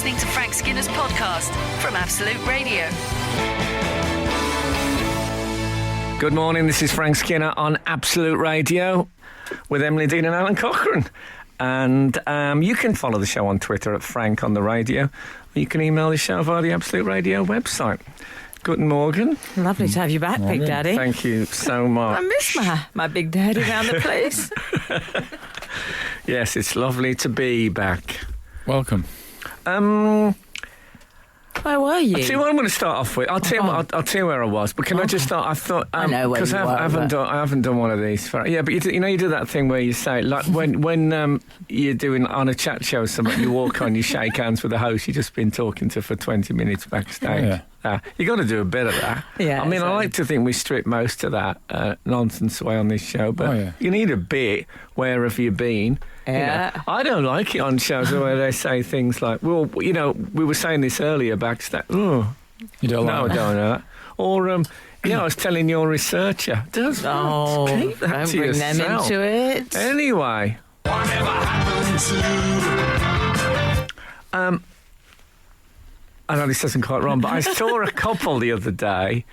listening to Frank Skinner's podcast from Absolute Radio. Good morning, this is Frank Skinner on Absolute Radio with Emily Dean and Alan Cochrane. And you can follow the show on Twitter at Frank on the Radio. Or you can email the show via the Absolute Radio website. Guten Morgen. Lovely to have you back, Big Daddy. Thank you so much. I miss my Big Daddy around the place. Yes, it's lovely to be back. Welcome. Where were you? I'll tell you what I'm going to start off with. I'll tell you where I was. But can I just start? I thought I know where you were. I haven't done one of these. Yeah, but you do that thing where you say, like when you're doing on a chat show, something you walk on, you shake hands with the host you've just been talking to for 20 minutes backstage. Yeah. You got to do a bit of that. Yeah, I mean, exactly. I like to think we strip most of that nonsense away on this show, but you need a bit. Where have you been? Yeah. You know, I don't like it on shows where they say things like, well, we were saying this earlier backstage. Oh, You don't no, like I don't know that. Or, I was telling your researcher. Keep that don't to bring yourself. them into it. Anyway. Whatever happened to... I know this doesn't quite wrong, but I saw a couple the other day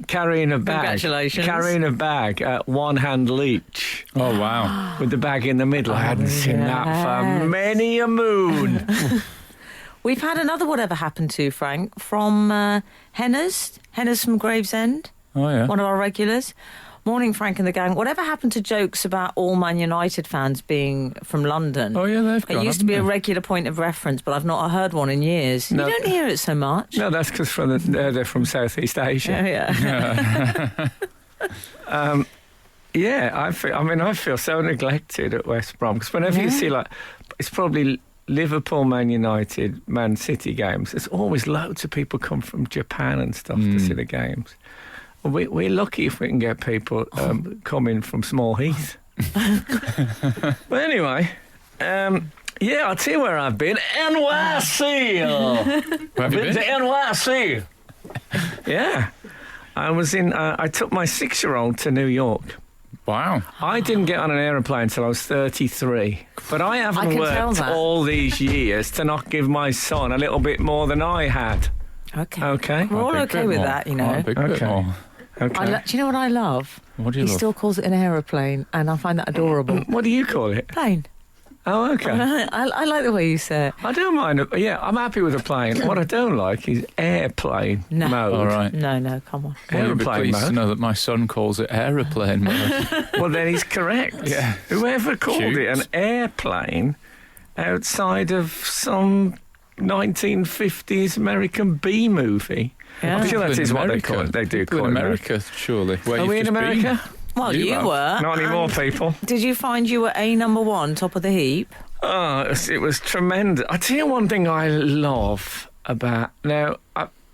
carrying a bag. Congratulations. Carrying a bag, one handle each. Oh, wow. With the bag in the middle. I hadn't seen that for many a moon. We've had another Whatever Happened To, Frank, from Henna's from Gravesend, Oh, yeah. one of our regulars. Morning, Frank and the gang. Whatever happened to jokes about all Man United fans being from London? Oh, yeah, they've It gone, used to be a haven't they? regular point of reference, but I've not heard one in years. No. You don't hear it so much. No, that's because they're from Southeast Asia. Yeah. Yeah, I feel so neglected at West Brom because whenever you see it's probably Liverpool, Man United, Man City games. There's always loads of people come from Japan and stuff to see the games. We're lucky if we can get people coming from Small Heath. But anyway, I'll tell you where I've been. NYC. Where have you been? To NYC. Yeah. I was I took my 6-year-old to New York. Wow. I didn't get on an aeroplane until I was 33. But I haven't can tell worked that. all these years to not give my son a little bit more than I had. Okay. We're all A big okay bit with more. that, you Oh, know. a big bit Okay. more. Okay. Do you know what I love? What do you He love? still calls it an aeroplane, and I find that adorable. What do you call it? Plane. Oh, okay. I like the way you say it. I don't mind. I'm happy with a plane. What I don't like is airplane No. mode. All right. No, come on. Well, you'll be Aeroplane pleased to mode. know that my son calls it aeroplane mode. Well, then he's correct. Yeah. Whoever called it an airplane outside of some 1950s American B movie. Yeah. I'm sure that People is in what they America. call it. They do People call in it America, surely. Where Are you've we in just America? Well, you have. were. Not anymore, people. Did you find you were number one, top of the heap? Oh, it was tremendous. I tell you one thing I love about... Now,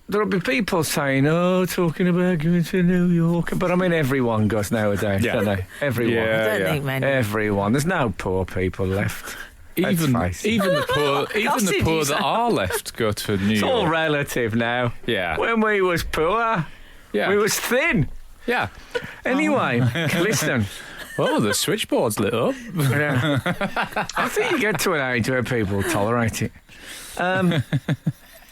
there'll be people saying, talking about going to New York. But I mean, everyone goes nowadays, Yeah. don't they? Everyone. Yeah. I don't think many. Everyone. There's no poor people left. Let's Even face it. the poor, Gossip, the you poor say. that are left go to New It's all York. relative now. Yeah. When we was poor, Yeah. we was thin. Yeah. Anyway, listen. Oh, the switchboard's lit up. Yeah. I think you get to an age where people tolerate it.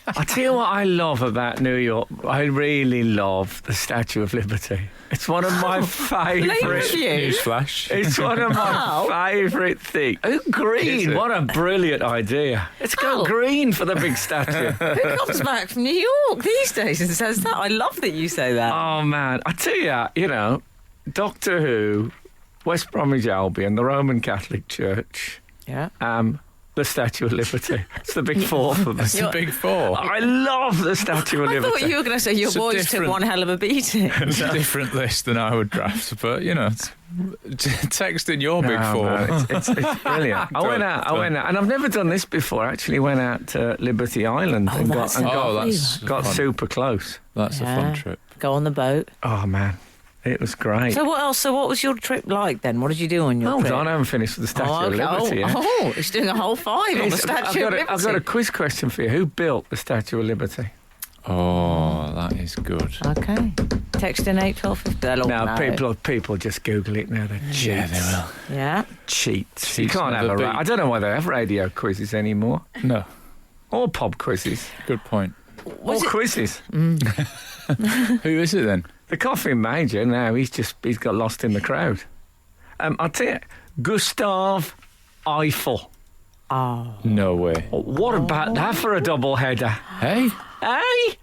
I tell you what I love about New York. I really love the Statue of Liberty. It's one of my favourite. Newsflash. It's one of Wow. my favourite things. Oh, Is green. it? What a brilliant idea. Let's go Oh. green for the big statue. Who comes back from New York these days and says that? I love that you say that. Oh, man. I tell you, Doctor Who, West Bromwich Albion, the Roman Catholic Church, Yeah. the Statue of Liberty. It's the big four for me. It's the big four. I love the Statue of I Liberty. thought you were going to say your It's a boys took different- one hell of a beating. It's a different list than I would draft, but text in your big No, four. man, it's brilliant. I went out, and I've never done this before. I actually went out to Liberty Island and that's got fun. super close. That's a Yeah. fun trip. Go on the boat. Oh man, it was great. So what else? So what was your trip like then? What did you do on your Hold trip? on, I haven't finished with the Statue of okay. Liberty yet. It's doing a whole 5 on the It's- Statue of Liberty. I've got a quiz question for you. Who built the Statue of Liberty? Oh, that is good. Okay. Text in 81250. They'll all Now, know. people just Google it now. They're cheats. Yeah, they will. Yeah. Cheats. You Cheats can't have never I don't know why they have radio quizzes anymore. No. Or pub quizzes. Good point. Or quizzes. Who is it then? The coffin major now, he's got lost in the crowd. I'll tell you, Gustav Eiffel. Oh. No way. What about that for a double header? Hey? Hey?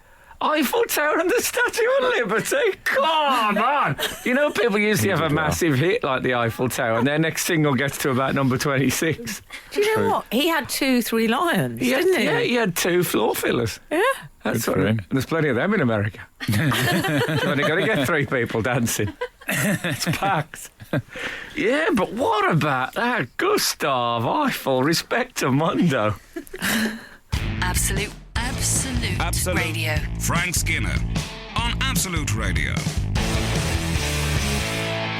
Eiffel Tower and the Statue of Liberty? Come on! You know, people usually have a massive hit like the Eiffel Tower, and their next single gets to about number 26. Do you know what? He had 2-3 lions, didn't he? Yeah, he had 2 floor fillers. Yeah. That's Good for him. There's plenty of them in America. You've only got to get 3 people dancing. It's packed. Yeah, but what about that? Gustav Eiffel, respecto mundo. Absolute Radio. Frank Skinner on Absolute Radio.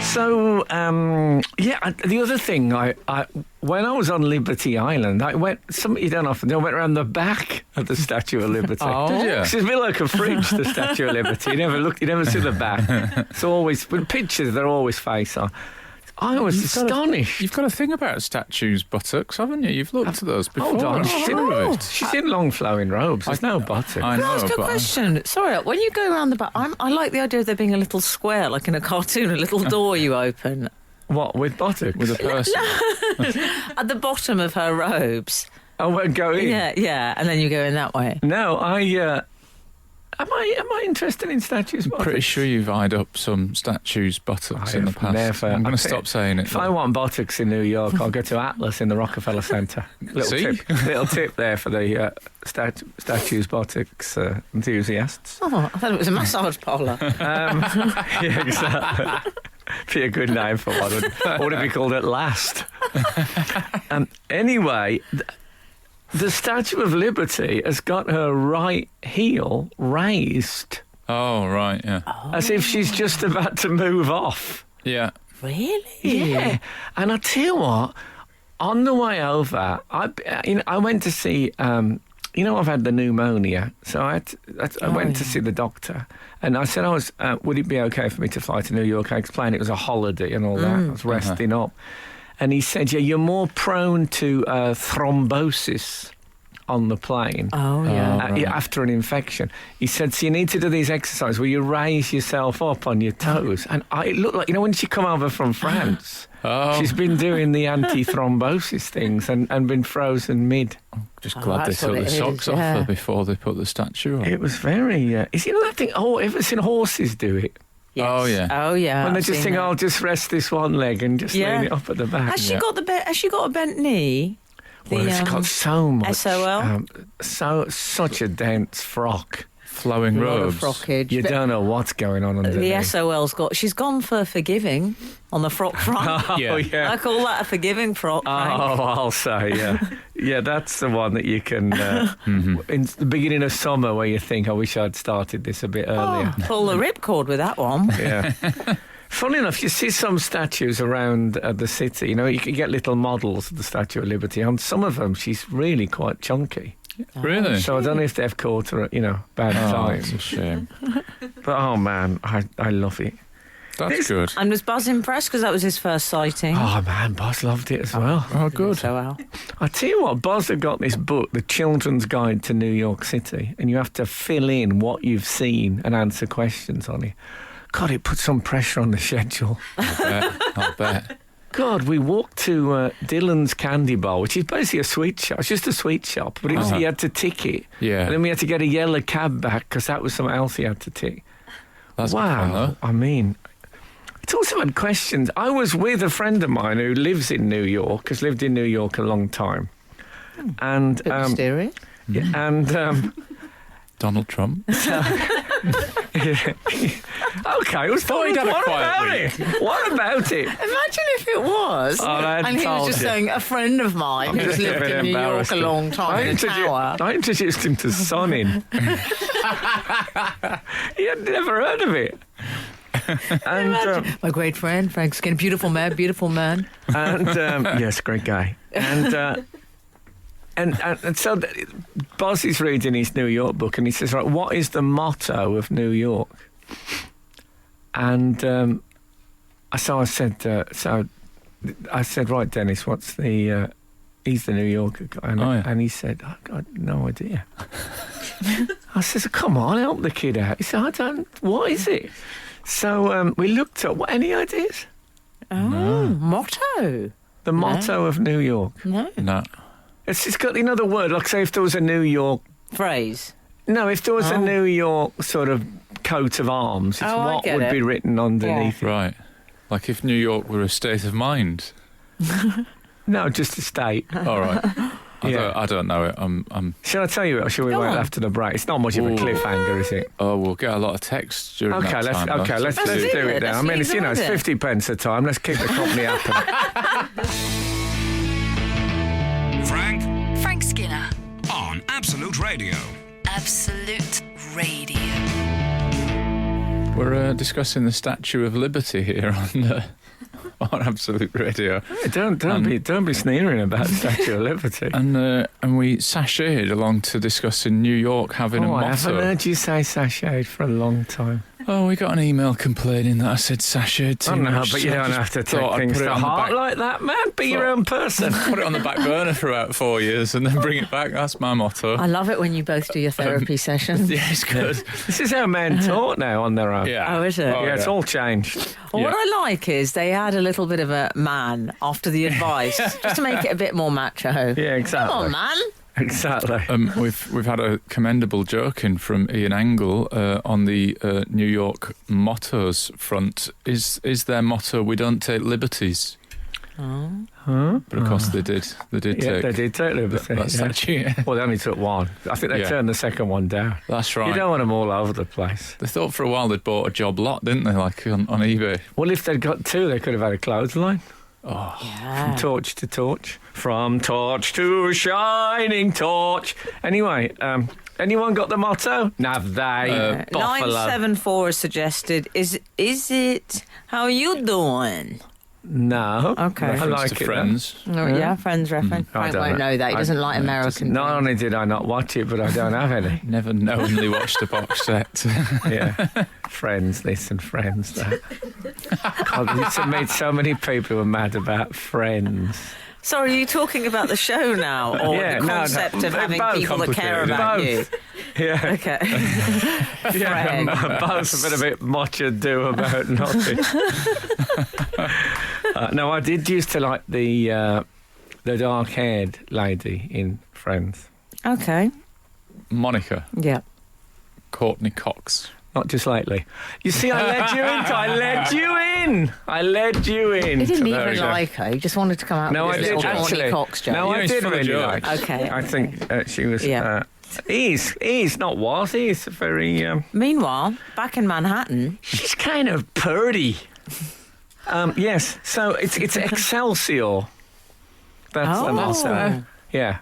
So, the other thing, I when I was on Liberty Island, I went, something you don't often do, I went around the back of the Statue of Liberty. Oh, did you? It's a bit like a fridge, the Statue of Liberty. You never see the back. It's always, with pictures, they're always face on. I was astonished. You've got a thing about statues' buttocks, haven't you? You've looked at those before. Hold on, I'm sure of it. she's in long flowing robes. There's no buttock. I Can I know, ask a but question? Sorry, when you go around the back, I like the idea of there being a little square, like in a cartoon, a little door you open. What, with buttocks? with a person. At the bottom of her robes. I won't go in. Yeah, and then you go in that way. No, Am I interested in statues' buttocks? Pretty sure you've eyed up some statues' buttocks in the past. Never. I'm going to stop saying it. If I want buttocks in New York, I'll go to Atlas in the Rockefeller Centre. Little tip there for the statues' buttocks enthusiasts. Oh, I thought it was a massage parlour. Yeah, exactly. Be a good name for one. What would it be called at last? Anyway, the Statue of Liberty has got her right heel raised. Oh, right, yeah. As if she's just about to move off. Yeah. Really? Yeah. And I tell you what, on the way over, I went to see, I've had the pneumonia, so I went to see the doctor. And I said, would it be okay for me to fly to New York? I explained it was a holiday and all that. I was resting up. And he said, yeah, you're more prone to thrombosis on the plane. Oh, yeah. Right. After an infection. He said, so you need to do these exercises where you raise yourself up on your toes. And it looked like, when she come over from France, she's been doing the anti-thrombosis things and been frozen mid. Just glad they took the socks off her before they put the statue on. It was very... is it that thing? Oh, ever seen horses do it? Yes. Oh, yeah. Oh, yeah. When they I've just seen think, that. I'll just rest this one leg and just lean it up at the back. Has she got a bent knee? Well, it's got so much... SOL? Such a dense frock. Flowing robes. Frockage. You don't know what's going on underneath. The SOL's she's gone for forgiving on the frock front. Oh, yeah. I call that a forgiving frock. Frank. Oh, I'll say, yeah. Yeah, that's the one that you can... in the beginning of summer where you think, I wish I'd started this a bit earlier. Pull the ripcord with that one. Yeah. Funny enough, you see some statues around the city. You can get little models of the Statue of Liberty. On some of them, she's really quite chunky. Really? So I don't know if they've caught her at, bad times. That's a shame. But, oh, man, I love it. That's good. And was Buzz impressed because that was his first sighting? Oh, man, Buzz loved it as well. Oh, good. So well. I tell you what, Buzz had got this book, The Children's Guide to New York City, and you have to fill in what you've seen and answer questions on it. God, it put some pressure on the schedule. I'll bet. God, we walked to Dylan's Candy Bar, which is basically a sweet shop. It's just a sweet shop, but you had to tick it. Yeah. And then we had to get a yellow cab back because that was something else he had to tick. That's good fun, though. I mean, it's also had questions. I was with a friend of mine who lives in New York, has lived in New York a long time. And Bit mysterious. yeah, and Donald Trump. okay, what about it? What about it? Imagine if it was. Oh, I and he was just saying, a friend of mine who's lived in New York a long time in a tower. I introduced him to Sonin. He had never heard of it. And my great friend, Frank Skinner, beautiful man. And yes, great guy. And so Buzz is reading his New York book, and he says, right, what is the motto of New York? And so I said, right, Dennis, what's the he's the New Yorker guy, and he said, I got no idea. I says, come on, help the kid out. He said, what is it? So we looked up, any ideas? Motto. The motto of New York. No. It's got another word, like say if there was a New York... Phrase. No, if there was a New York sort of coat of arms, it's what would be written underneath it. Right. Like if New York were a state of mind. No, just a state. All right. I don't know it. Shall I tell you it, or shall we wait after the break? It's not much of a cliffhanger, is it? Oh, we'll get a lot of text during that time. Let's do it then. I mean, it's 50 pence a time. Let's kick the company up. Frank Skinner on Absolute Radio. Absolute Radio. We're discussing the Statue of Liberty here on Absolute Radio. Hey, don't be sneering about the Statue of Liberty. And we sashayed along to discussing New York having a motto. I haven't heard you say sashayed for a long time. Oh, we got an email complaining that I said sashayed too much. I know, but you don't have to take things to heart like that, man. Be your own person. Put it on the back burner for about 4 years and then bring it back. That's my motto. I love it when you both do your therapy sessions. Yeah, it's good. This is how men talk now on their own. Yeah. Oh, is it? Yeah, it's all changed. Well, what I like is they add a little bit of a man after the advice, just to make it a bit more macho. Yeah, exactly. Come on, man. Exactly. We've had a commendable joke in from Ian Angle on the New York mottos front. Is their motto, we don't take liberties? But of course they did take liberty. that statue. Well, they only took one. I think they turned the second one down. That's right. You don't want them all over the place. They thought for a while they'd bought a job lot, didn't they, like on eBay? Well, if they'd got two, they could have had a clothesline. Oh, yeah. From torch to torch. From torch to shining torch. Anyway, anyone got the motto? Nav they. Buffalo. 974 has suggested, is it, how you doing? No. Okay. I like it. Friends. Oh, yeah, Friends reference. Frank won't know that. He doesn't like American. Not only did I not watch it, but I don't have any. Never knowingly watched a box set. Yeah. Friends this and Friends that. God, I used to meet so many people who were mad about Friends. Sorry, are you talking about the show now, or the concept of having people that care about you? Yeah. Okay. Yeah, both a bit much ado about nothing. No, I did used to like the dark-haired lady in Friends. Okay. Monica. Yeah. Courtney Cox. Not just lately. You see, I led you in. He didn't even like her. He just wanted to come out with his little Courtney Cox joke. No, I did really like her. Okay. I think she was... He's not was. He's very... Meanwhile, back in Manhattan... She's kind of purdy. Yes, so it's Excelsior. That's yeah.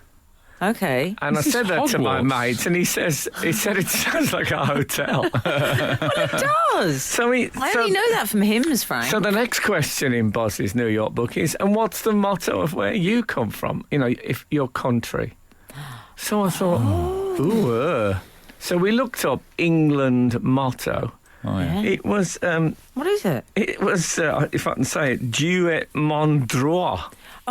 Okay. And I said that to my mate, and he said it sounds like a hotel. Well, it does. I only know that from hymns, Frank. So the next question in Boss's New York book is, and what's the motto of where you come from? You know, if your country. So I thought, So we looked up England motto. Oh, yeah. It was... what is it? It was, if I can say it, Duet mon droit.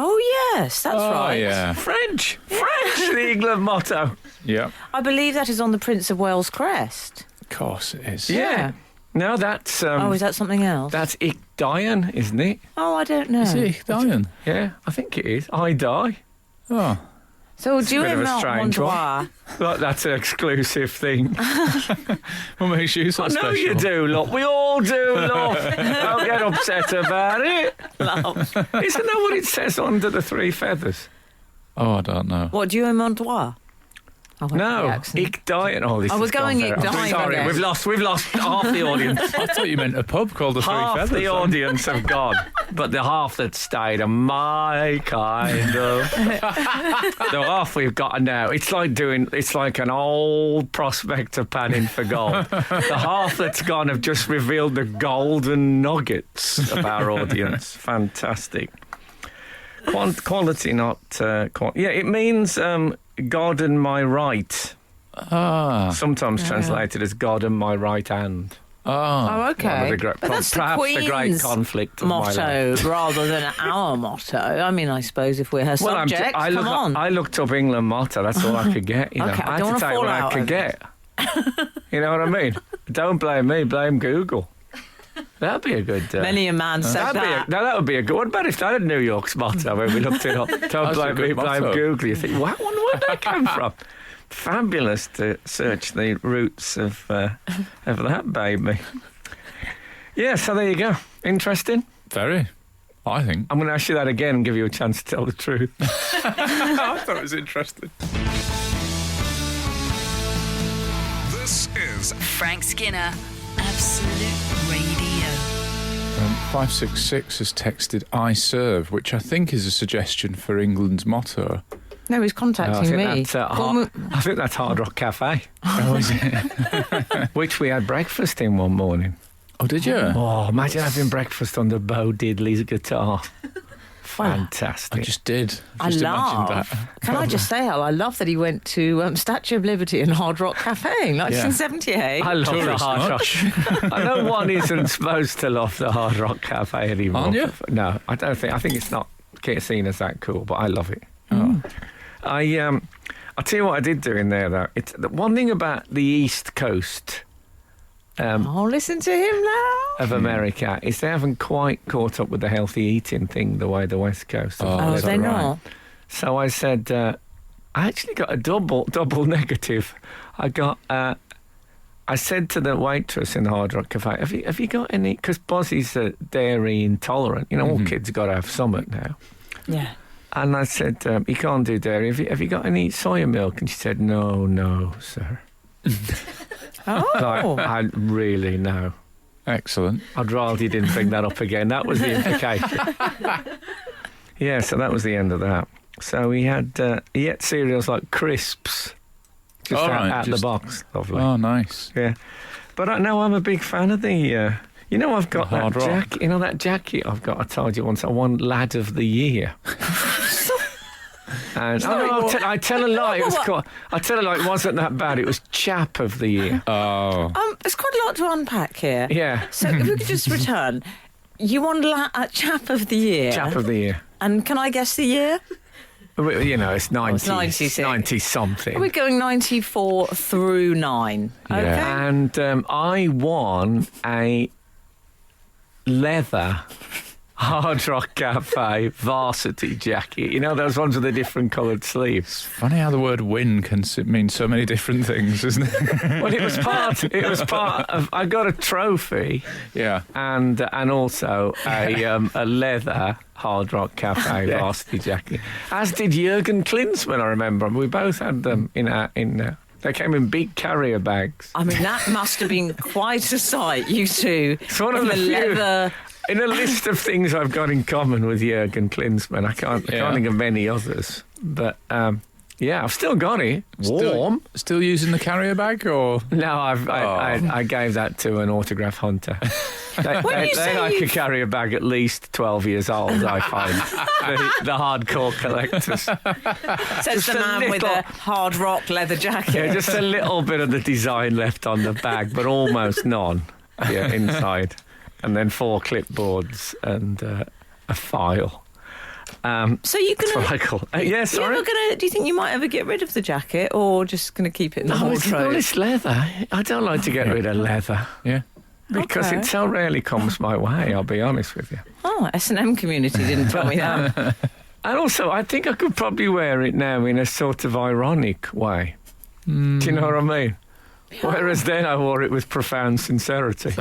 Oh, yes, that's right. Yeah. French, the England motto. Yeah. I believe that is on the Prince of Wales crest. Of course it is. Yeah. No, that's... is that something else? That's Ich Dien, isn't it? Oh, I don't know. Is it Ich Dien? Yeah, I think it is. I die. Oh. So do you bit of a strange one. Look, that's an exclusive thing. What makes you so special? I know you do, look. We all do, look. Don't get upset about it. Love. Isn't that what it says under the three feathers? Oh, I don't know. What, Dieu Montois? No, Ich Dien. Oh, this I was going Ich Dien. Sorry, we've lost half the audience. I thought you meant a pub called the Three Feathers. Half the audience have gone, but the half that stayed are my kind of. The half we've got now, it's like an old prospector panning for gold. The half that's gone have just revealed the golden nuggets of our audience. Fantastic. Quality, not quantity. Yeah, it means God and my right. Ah. Sometimes translated as God and my right hand. Oh, okay. One of the great, But that's perhaps the the great Queen's conflict of my motto life. rather than our motto. I mean, I suppose if we're her Well, subjects, come on. I looked up England motto. That's all I could get. You know, Okay, I I don't had wanna to tell you fall what I out could over get. You know what I mean? Don't blame me. Blame Google. That'd be a good. Many a man said that. That would be a good. What about if that had New York's motto when we looked it up? Don't blame me. Blame Google. You think, where'd that come from? Fabulous to search the roots of that baby. Yeah, so there you go. Interesting. Very, I think. I'm going to ask you that again and give you a chance to tell the truth. I thought it was interesting. This is Frank Skinner, Absolute Radio. 566 has texted "I serve," which I think is a suggestion for England's motto. No, he's contacting me. I think that's Hard Rock Cafe, Oh, is it? which we had breakfast in one morning. Oh, did you? Oh, imagine having breakfast under Bo Diddley's guitar. Fantastic. I just did. I Just love. imagined that. Can I just say how I love that he went to Statue of Liberty and Hard Rock Cafe in 1978? I love the Tourist Hard much? Rock. I know one isn't supposed to love the Hard Rock Cafe anymore. Aren't you? No, I don't think. I think it's not seen as that cool, but I love it. Oh. I'll tell you what I did do in there, though. It's the one thing about the East Coast Listen to him now. of America is they haven't quite caught up with the healthy eating thing the way the West Coast have. Oh, is they that not? So I said, I actually got a double negative. I said to the waitress in the Hard Rock Cafe, have you got any, because Bozzy's dairy intolerant. You know, all kids got to have something now. Yeah. And I said, you can't do dairy. Have you got any soya milk? And she said, no, sir. Oh. I really know. Excellent. I'd rather you didn't bring that up again. That was the implication. Yeah, so that was the end of that. So he ate cereals like crisps, just out the box. Lovely. Oh, nice. Yeah. But I'm a big fan of the... I've got that Hard Rock. jacket. You know that jacket I've got? I told you once. I won Lad of the Year. And I tell a lie. I tell a lie. It wasn't that bad. It was Chap of the Year. Oh. There's quite a lot to unpack here. Yeah. So if we could just return. You won Chap of the Year. Chap of the Year. And can I guess the year? You know, it's 90. it's 96. 90 something. We're going 94 through 9. Okay. Yeah. And I won a leather Hard Rock Cafe varsity jacket. You know those ones with the different coloured sleeves. Funny how the word win can mean so many different things, isn't it? Well, it was part of. I got a trophy. Yeah. And also a leather Hard Rock Cafe varsity jacket. As did Jurgen Klinsmann. I remember we both had them in. They came in big carrier bags. I mean, that must have been quite a sight, you two. It's one of in the few- leather. In a list of things I've got in common with Jurgen Klinsmann, I can't think of many others. But I've still got it. Warm. Still using the carrier bag, or? No, I gave that to an autograph hunter. They like a carrier bag at least 12 years old, I find. the hardcore collectors. Says the man with a Hard Rock leather jacket. Yeah, just a little bit of the design left on the bag, but almost none inside. And then 4 clipboards and a file. So you're gonna? Yeah, sorry. Do you think you might ever get rid of the jacket, or just gonna keep it in the It's wardrobe? leather. I don't like to get rid of leather Yeah. because Okay. it so rarely comes my way. I'll be honest with you. Oh, S&M community didn't tell me that. And also, I think I could probably wear it now in a sort of ironic way. Do you know what I mean? Whereas then I wore it with profound sincerity.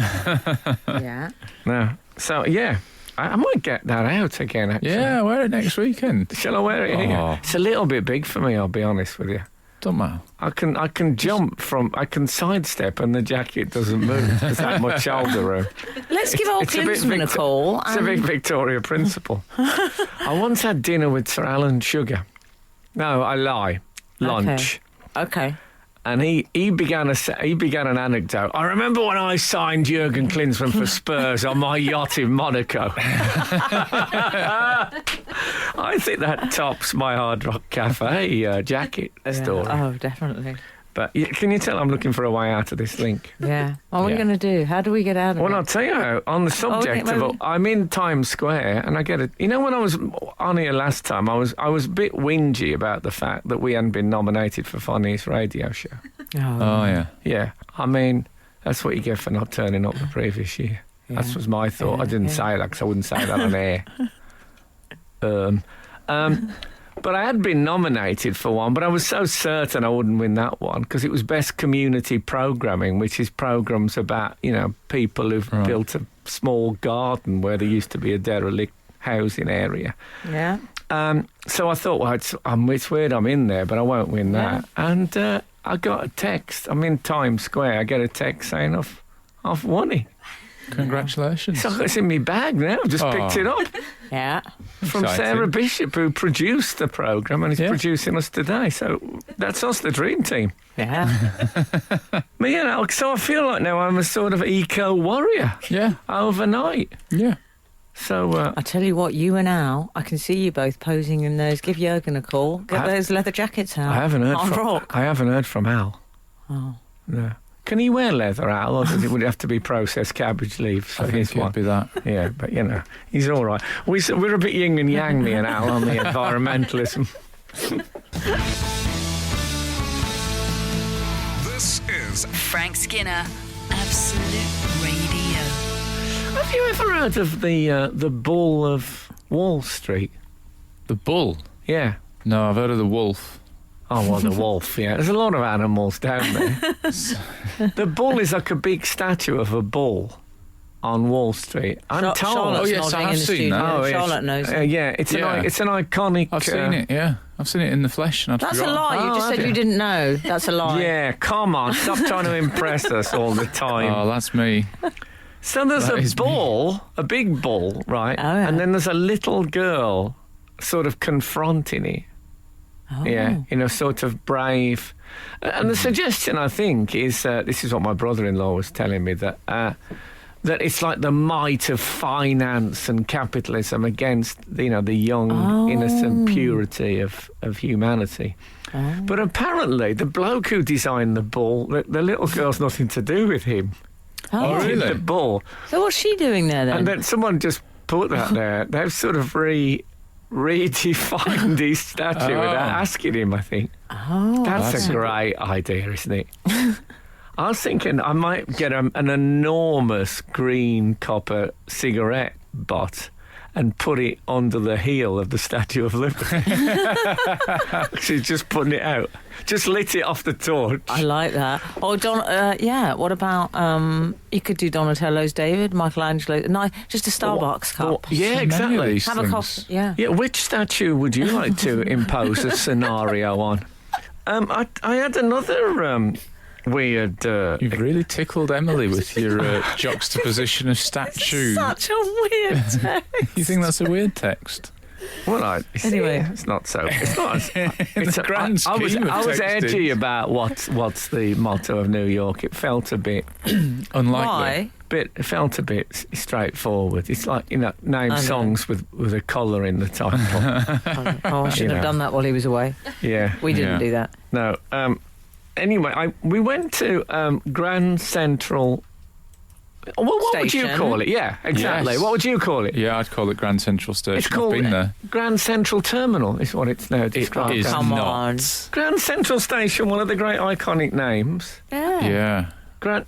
Yeah. No. So, yeah, I might get that out again, actually. Yeah, wear it next weekend. Shall I wear it here? Oh. It's a little bit big for me, I'll be honest with you. Don't matter. I can jump I can sidestep and the jacket doesn't move. There's that much shoulder room. Let's give old It's a bit Klinsmann a call. It's a big Victoria principle. I once had dinner with Sir Alan Sugar. No, I lie. Lunch. Okay. And he began an anecdote. I remember when I signed Jurgen Klinsmann for Spurs on my yacht in Monaco. I think that tops my Hard Rock Cafe jacket story. Oh, definitely. But can you tell I'm looking for a way out of this link? Yeah. What are we Yeah. going to do? How do we get out of Well, it? I'll tell you how, on the subject okay, of maybe- it, I'm in Times Square and I get it. You know, when I was on here last time, I was a bit whingy about the fact that we hadn't been nominated for Funniest Radio Show. Oh, yeah. Yeah, I mean, that's what you get for not turning up the previous year. That was my thought. I didn't say that because I wouldn't say that on air. But I had been nominated for one, but I was so certain I wouldn't win that one because it was Best Community Programming, which is programmes about, you know, people who've built a small garden where there used to be a derelict housing area. Yeah. So I thought, well, it's weird I'm in there, but I won't win that. And I got a text. I'm in Times Square. I get a text saying I've won it. Congratulations. So it's in my bag now. I've just picked it up Yeah. from Exciting. Sarah Bishop, who produced the programme and is producing us today. So that's us, the dream team. Yeah. Me and Alex. So I feel like now I'm a sort of eco warrior Yeah. overnight. Yeah. So I tell you what, you and Al, I can see you both posing in those. Give Jurgen a call. Get those leather jackets out. I haven't heard On from rock. I haven't heard from Al. Oh. No. Can he wear leather, Al, or does it would have to be processed cabbage leaves for I his think one? it'd be that. Yeah, but you know, he's all right. We're a bit yin and yang, me and Al, on the environmentalism. This is Frank Skinner, Absolute Radio. Have you ever heard of the Bull of Wall Street? The bull? Yeah. No, I've heard of the wolf. Oh, well, the wolf, yeah. There's a lot of animals down there. The bull is like a big statue of a bull on Wall Street. I'm told. Charlotte's Oh, yes, nodding I in have the seen studio. that. Oh, yes. Charlotte knows. Yeah, it's an iconic. I've seen it, yeah. I've seen it in the flesh. And I'd That's a forgotten. lie. You Oh, just have said you? you didn't know. That's a lie. Yeah, come on. Stop trying to impress us all the time. Oh, that's me. So there's That a is me. bull, a big bull, right? Oh, yeah. And then there's a little girl sort of confronting it. Oh. Yeah, in a sort of brave. And the suggestion, I think, is this is what my brother-in-law was telling me, that it's like the might of finance and capitalism against, you know, the young, innocent purity of humanity. But apparently, the bloke who designed the bull, the little girl's nothing to do with him. Oh, He did really? the bull. So what's she doing there then? And then someone just put that there. They've sort of redefined his statue Oh. without asking him, I think. oh, That's a great idea, isn't it? I was thinking I might get an enormous green copper cigarette butt and put it under the heel of the Statue of Liberty. She's just putting it out. Just lit it off the torch. I like that. Oh, yeah. What about you could do Donatello's David, Michelangelo? No, just a Starbucks cup. Yeah, Many of exactly. these Have a things. coffee. Yeah. Yeah, which statue would you like to impose a scenario on? I had another weird. You've really tickled Emily with your juxtaposition of statues. Such a weird text. You think that's a weird text? Well, Anyway. it's not so. It's not. It's the grand I was scheme of texting. edgy about what's the motto of New York. It felt a bit. Unlikely. Why? It felt a bit straightforward. It's like, you know, name I know. songs with a colour in the title. Oh, I shouldn't have done that while he was away. Yeah. We didn't Yeah. do that. No. Anyway, we went to Grand Central. Well, what would you Station. call it? Yeah, exactly. Yes. What would you call it? Yeah, I'd call it Grand Central Station. It's called I've been there. Grand Central Terminal, is what it's now described is as. Come not. on. Grand Central Station, one of the great iconic names. Yeah. Yeah.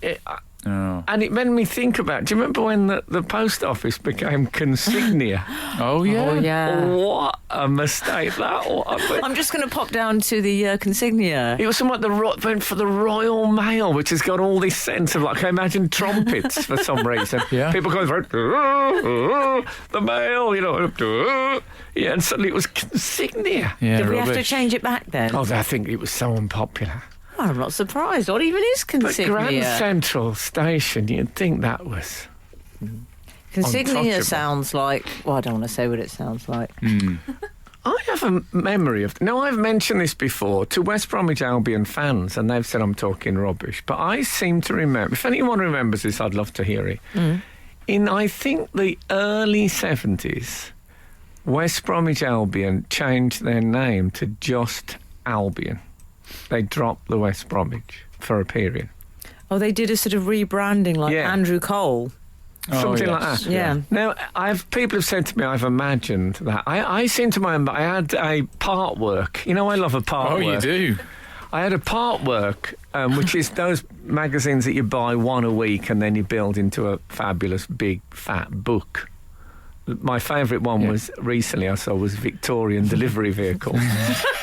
Oh. And it made me think about, do you remember when the post office became Consignia? Oh, yeah. Oh, yeah. What a mistake that was. I'm just going to pop down to the Consignia. It was something like went for the Royal Mail, which has got all this sense of, like, I imagine trumpets for some reason. Yeah. People going through the mail, you know. Yeah, and suddenly it was Consignia. Yeah, Did we have to rubbish. change it back then? Oh, I think it was so unpopular. Oh, I'm not surprised. What even is But Consignia? Grand Central Station, you'd think that was. Consignia untouchable. sounds like. Well, I don't want to say what it sounds like. I have a memory of. Now, I've mentioned this before to West Bromwich Albion fans, and they've said I'm talking rubbish. But I seem to remember. If anyone remembers this, I'd love to hear it. In, I think, the early 70s, West Bromwich Albion changed their name to just Albion. they dropped the West Bromwich for a period. Oh, they did a sort of rebranding like Yeah. Andrew Cole. Something like yes, that. Yeah. Now, people have said to me, I've imagined that. I seem to remember I had a part work. You know, I love a part Oh, work. you do. I had a part work, which is those magazines that you buy one a week and then you build into a fabulous big fat book. My favourite one was recently I saw was Victorian Delivery Vehicle.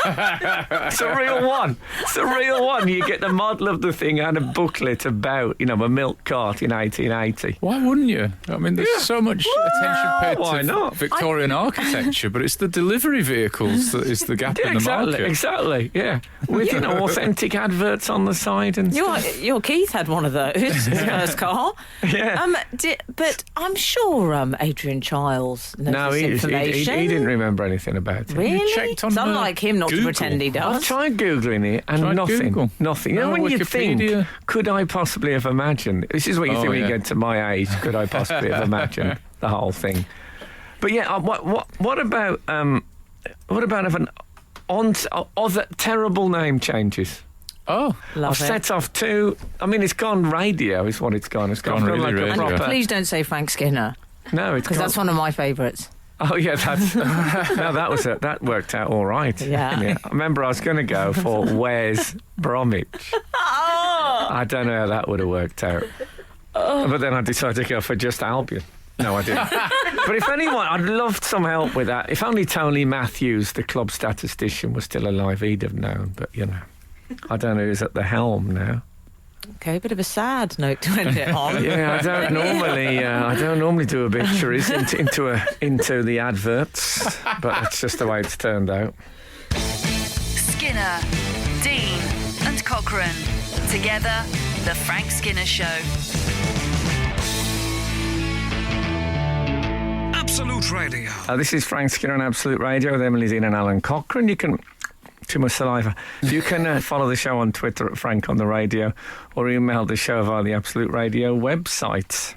It's a real one. It's a real one. You get the model of the thing and a booklet about, a milk cart in 1880. Why wouldn't you? I mean, there's so much attention paid why to not? Victorian architecture, but it's the delivery vehicles that is the gap in the market. Exactly, yeah. With authentic adverts on the side and Your Keith had one of those, his first car. yeah. But I'm sure Adrian Childs knows No, this he information. didn't remember anything about it. Really? checked on it's unlike him not Google. to pretend he I've does. tried Googling it and Tried nothing. Google? Nothing. You know, No, when you Wikipedia. think, could I possibly have imagined? This is what you think when you get to my age. Could I possibly have imagined the whole thing? But yeah, what about if an other terrible name changes? Oh, Love I've it. set off two. I mean, it's gone radio, is what it's gone. It's gone really like a radio. And proper. please don't say Frank Skinner, No, it's because gone. that's one of my favourites. Oh yeah, that's no. That worked out all right. Yeah. I remember I was going to go for Where's Bromwich. I don't know how that would have worked out. But then I decided to go for just Albion. No, I didn't. But if anyone, I'd love some help with that. If only Tony Matthews, the club statistician, was still alive, he'd have known. But I don't know who's at the helm now. Okay, bit of a sad note to end it on. Yeah, I don't normally do obituaries into the adverts, but that's just the way it's turned out. Skinner, Dean, and Cochrane. Together, The Frank Skinner Show. Absolute Radio. This is Frank Skinner on Absolute Radio with Emily Dean and Alan Cochrane. You can... Too much saliva. You can follow the show on Twitter at Frank on the Radio or email the show via the Absolute Radio website.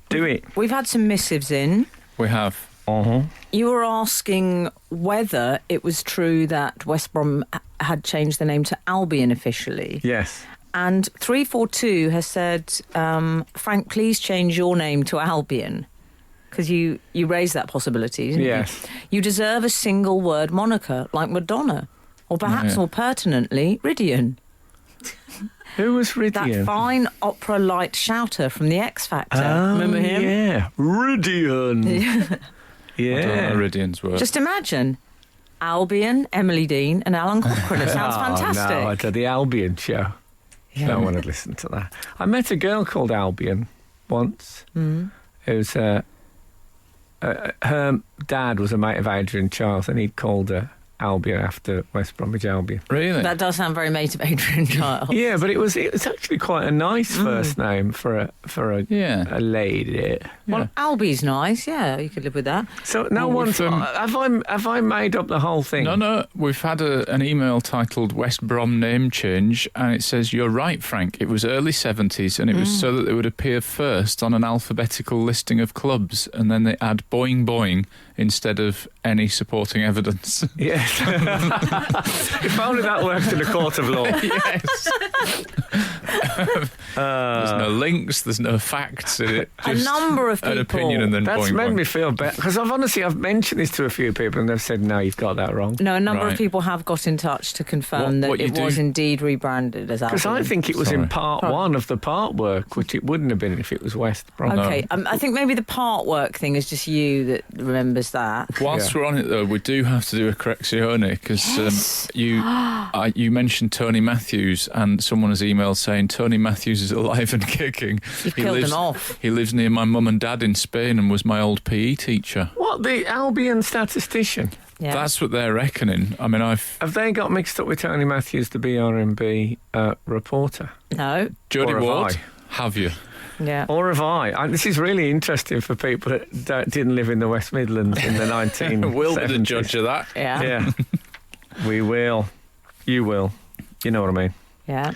Do it. We've had some missives in. we have. You were asking whether it was true that West Brom had changed the name to Albion officially. Yes. And 342 has said, Frank, please change your name to Albion. Because you raised that possibility, didn't Yes. you? You deserve a single word moniker, like Madonna. Or perhaps more pertinently, Ridian. Who was That Ridian? fine opera light shouter from the X Factor. Oh, Remember him? Yeah. Ridian. I don't Yeah. know Iridian's word. Just imagine Albion, Emily Dean, and Alan Cochrane. It sounds fantastic. No, I did the Albion show. No one would listen to that. I met a girl called Albion once. Who's her dad was a mate of Adrian Childs, and he'd called her Albion after West Bromwich Albion. Really? That does sound very mate of Adrian Child. Yeah, but it was actually quite a nice first name for a lady. Well, Albie's nice. Yeah, you could live with that. So no Well, one's we've, have I made up the whole thing? No, we've had an email titled West Brom name change, and it says, you're right, Frank, it was early 70s, and it was so that they would appear first on an alphabetical listing of clubs, and then they add boing boing instead of any supporting evidence. Yes. If only that worked in a court of law. Yes. There's no links, there's no facts in it. A Just number of an people- opinion and then That's boing made boing. me feel better, because I've mentioned this to a few people and they've said, no, you've got that wrong. No, a number of Right. people have got in touch to confirm What that you it was do- indeed rebranded as Albion. Because I think it was in Sorry. part one of the part work, which it wouldn't have been if it was West Brom. Okay, I think maybe the part work thing is just you that remembers that. Whilst Yeah. we're on it, though, we do have to do a correzione because you mentioned Tony Matthews, and someone has emailed saying Tony Matthews is alive and kicking. You've killed him off. He lives near my mum and dad in Spain and was my old PE teacher. What, the Albion statistician? Yeah. That's what they're reckoning. I mean, Have they got mixed up with Tony Matthews, the BRMB reporter? No. Jodie Or have Ward, I? have you? Yeah. Or have I? This is really interesting for people that didn't live in the West Midlands in the 1970s. We'll be the judge of that. Yeah. Yeah. We will. You will. You know what I mean. Yeah.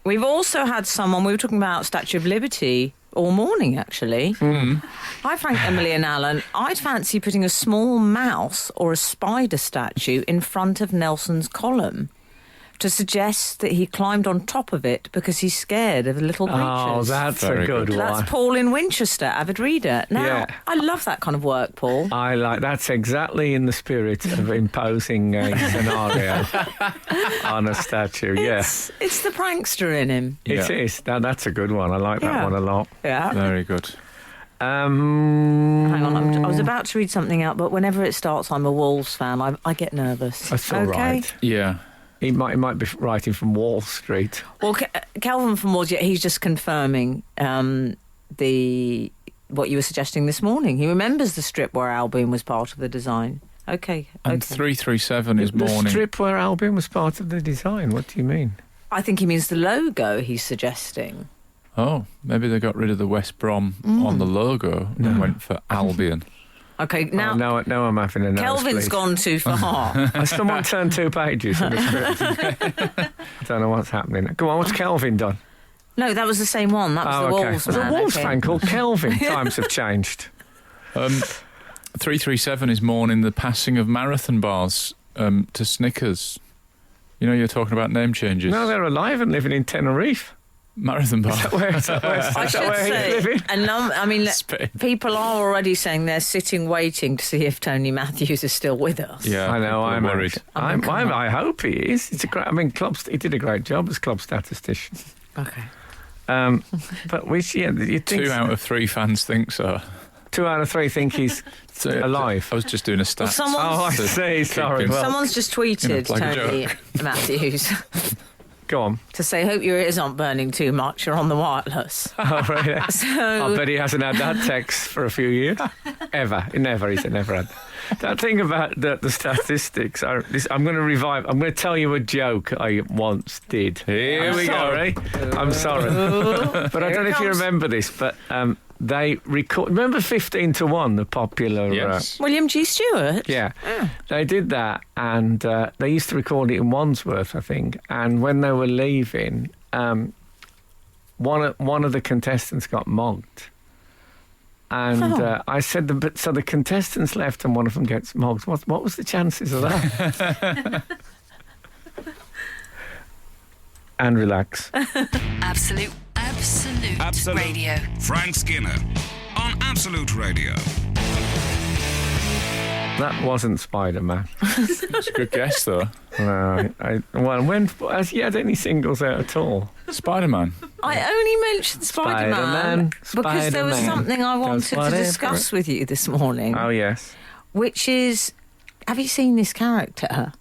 We've also had someone, we were talking about Statue of Liberty all morning, actually. Hi, Frank, Emily and Alan. I'd fancy putting a small mouse or a spider statue in front of Nelson's column to suggest that he climbed on top of it because he's scared of the little creatures. Oh, that's Very a good good. one. That's Paul in Winchester, avid reader. Now, Yeah. I love that kind of work, Paul. I like that's exactly in the spirit of imposing a scenario on a statue. Yes, It's the prankster in him. it is. That's a good one. I like that Yeah. one a lot. Yeah. Very good. Hang on, I was about to read something out, but whenever it starts, I'm a Wolves fan. I get nervous. That's all okay? right. Yeah. He might be writing from Wall Street. Well, Calvin from Ward, he's just confirming what you were suggesting this morning. He remembers the strip where Albion was part of the design. Okay. And okay. 337 is The morning. strip where Albion was part of the design. What do you mean? I think he means the logo he's suggesting. Oh, maybe they got rid of the West Brom on the logo and went for Albion. Okay, now Now I'm having a Kelvin's nosebleed. gone too far. Has someone turned 2 pages in the script? I don't know what's happening. Go on, what's Kelvin done? No, that was the same one. That was the Wolves There's a man. Wolves okay. fan called Kelvin. Times have changed. 337 is mourning the passing of marathon bars to Snickers. You know, you're talking about name changes. No, they're alive and living in Tenerife. Marathon bars. Is that where I should he's say, living? I mean, Spain. people are already saying they're sitting waiting to see if Tony Matthews is still with us. Yeah, I know. people are I'm worried. I hope he is. It's a great. I mean, he did a great job as club statistician. Okay. But you think 2 out of 3 fans think so. 2 out of 3 think he's alive. I was just doing a stat. someone- Oh, I to see. Sorry. keep him- Well, Someone's just tweeted like a Tony Matthews go on. to say, hope your ears aren't burning too much. You're on the wireless. Oh, really? So, I bet he hasn't had that text for a few years. Ever. He's never had. That thing about the statistics, I'm going to revive. I'm going to tell you a joke I once did. Here we go. I'm sorry. But I don't know if you remember this, but they record. Remember 15 to 1, the popular. Yes. William G. Stewart. Yeah, they did that, and they used to record it in Wandsworth, I think. And when they were leaving, one of the contestants got mogged. And I said, so the contestants left and one of them gets mogged. What was the chances of that? And relax. Absolute Radio. Frank Skinner on Absolute Radio. That wasn't Spider-Man. It's a good guess, though. Has he had any singles out at all? Spider-Man. I only mentioned Spider-Man because there was something I wanted to discuss with you this morning. Oh, yes. Which is, have you seen this character?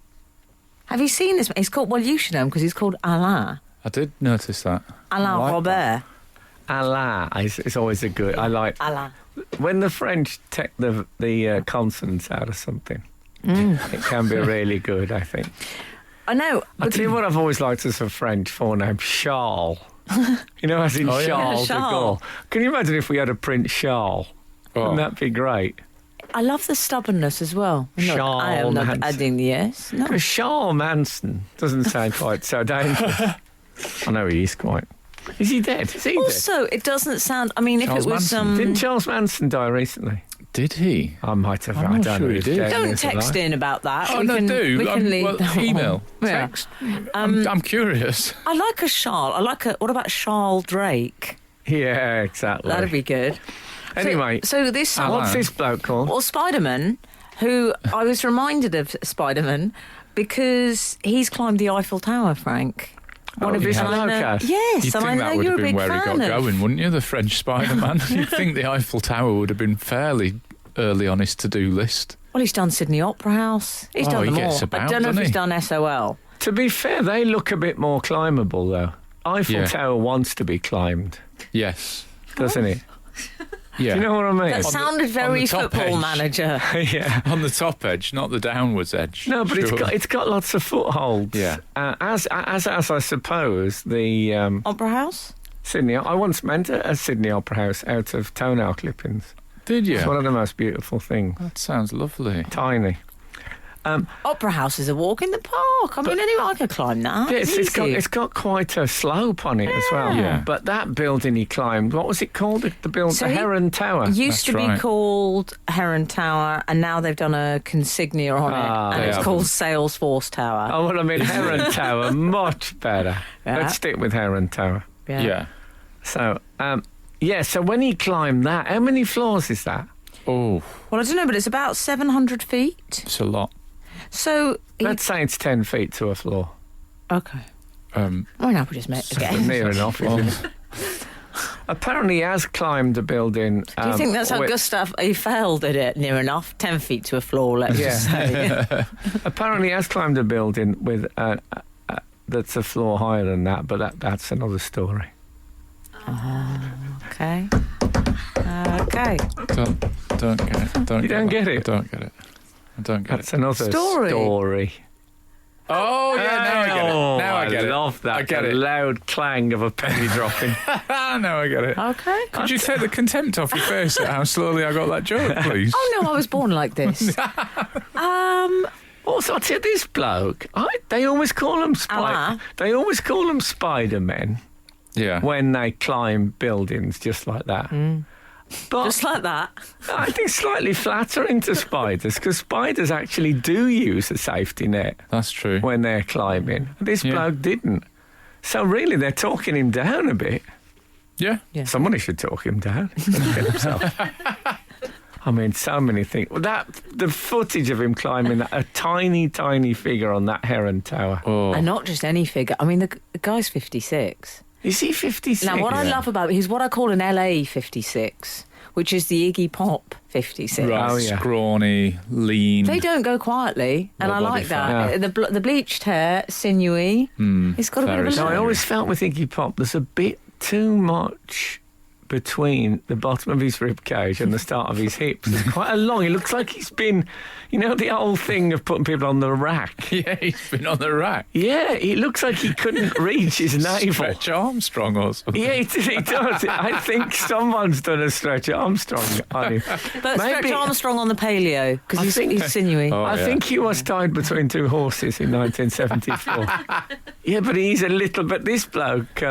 Have you seen this? He's called, well, you should know him because he's called Alain. I did notice that. Alain I like Robert. Allah is always a good. I like Alain. when the French take the consonants out of something. It can be really good, I think. I know. I'll tell you what I've always liked as a French forename, Charles. You know, as in Oh, yeah. Charles de Charles. Gaulle. Can you imagine if we had a Prince Charles? Wouldn't that be great? I love the stubbornness as well. Look, I am not Manson. adding the S. No. Because Charles Manson doesn't sound quite so dangerous. I know he is quite. Is he dead? Is he dead? Also, it doesn't sound. I mean, Charles if it was Manson. Didn't Charles Manson die recently? Did he? I might have. I'm I not don't sure know he if did. dead don't is text alive. in about that. Oh, we no, can, do. We can leave well, that email. on. Yeah. Text. I'm curious. I like a Charles. I like a. What about Charles Drake? Yeah, exactly. That'd be good. Anyway, so this. what's this bloke called? Well, Spiderman, who I was reminded of Spiderman because he's climbed the Eiffel Tower, Frank. One of his hello, Cass. Yes, You'd and I think know that would you're have a been big where he fan got of. going, wouldn't you? The French Spider-Man. You'd think the Eiffel Tower would have been fairly early on his to-do list. Well, he's done Sydney Opera House. He's done he them gets all. about, I don't know if doesn't he's he? done SOL. To be fair, they look a bit more climbable, though. Eiffel Yeah. Tower wants to be climbed, Yes. doesn't it? Yeah. Do you know what I mean? That sounded very on the top football edge. manager. Yeah. On the top edge, not the downwards edge. No, but Sure. it's got lots of footholds. Yeah. As I suppose the Opera House? Sydney. I once meant a Sydney Opera House out of toenail clippings. Did you? It's one of the most beautiful things. That sounds lovely. Tiny. Opera House is a walk in the park. I mean, anyone I could climb that. Yeah, It's it's got quite a slope on it as well. Yeah. But that building he climbed, what was it called? The building, So the he Heron Tower. Used to That's be right. called Heron Tower, and now they've done a consignia on it, and they it's have. called Salesforce Tower. Oh, well, I mean, Heron Tower, much better. Yeah. Let's stick with Heron Tower. Yeah. So, so when he climbed that, how many floors is that? Oh, Well, I don't know, but it's about 700 feet. it's a lot. So, Let's say it's 10 feet to a floor. okay. Um, Well, now we just met again. Near enough, isn't it? Apparently, he has climbed a building. Do you think that's how Gustav, he failed at it near enough? 10 feet to a floor, let's just say. Apparently, he has climbed a building with that's a floor higher than that, but that's another story. Okay. Okay. don't get it. You don't get it? I don't get it. I don't get That's it. another Story. Oh, yeah, now I get it. Now I get it. love that. I get the it. loud clang of a penny dropping. Now I get it. Okay. Could you take the contempt off your face at how slowly I got that joke, please? Oh, no, I was born like this. Also, I tell you, this bloke, they always call him Allah. They always call them Spidermen Yeah. when they climb buildings just like that. But Just like that. I think slightly flattering to spiders, because spiders actually do use a safety net That's true. when they're climbing. This Yeah. bloke didn't. So really, they're talking him down a bit. Yeah. Yeah. Somebody should talk him down. Get himself. I mean, so many things. The footage of him climbing a tiny, tiny figure on that Heron Tower. Oh. And not just any figure. I mean, the guy's 56. Is he 56? Now, what I love about it, he's what I call an LA 56, which is the Iggy Pop 56. Right. Oh, yeah. Scrawny, lean. They don't go quietly, and No I body like that. fat. The bleached hair, sinewy. He's got a bit of very a No, I look. always felt with Iggy Pop there's a bit too much between the bottom of his rib cage and the start of his hips. There's quite a long. It looks like he's been, the old thing of putting people on the rack. Yeah, he's been on the rack. Yeah, it looks like he couldn't reach his navel. Stretch Armstrong or something. Yeah, he does. I think someone's done a Stretch Armstrong on him. But Stretch Maybe- Armstrong on the paleo, because I he's think- sinewy. Oh, I yeah. think he was tied between two horses in 1974. Yeah, but he's a little. But this bloke.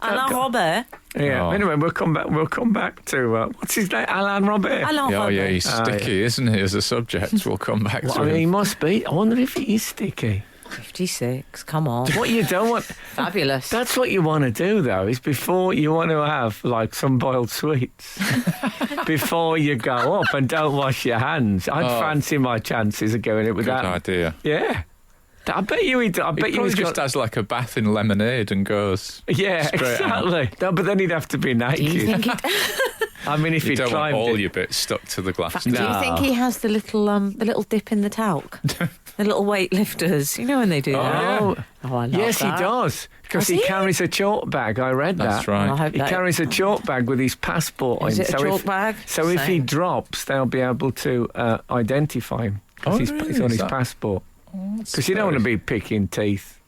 Alain Robert. Yeah. Oh. Anyway, we'll come back to what's his name, Alain Robert. Alain Oh, Robert. yeah, he's sticky, isn't he, as a subject? We'll come back Well, to I mean, he him. must be. I wonder if he is sticky. 56, come on. What you don't want. Fabulous. That's what you want to do, though, is before you want to have like some boiled sweets, before you go up and don't wash your hands. I'd fancy my chances of going it Good without. idea. Yeah. I bet you he'd. I bet He you probably he's just got. has like a bath in lemonade and goes. Yeah, straight out. exactly. No, but then he'd have to be Do you naked. think I mean, if You he'd don't want climbed all it. your bits stuck to the glass. Do you No. think he has the little dip in the talc? The little weightlifters. You know when they do that? Oh, Oh, I love yes, that. he does. Because Does he he? carries a chalk bag. I read That's that. right. Well, I hope He that- carries a chalk bag with his passport Is on. it a chalk bag? So if he Same. drops, they'll be able to identify him. Because Oh, he's really? on Is his that- passport. Because you don't want to be picking teeth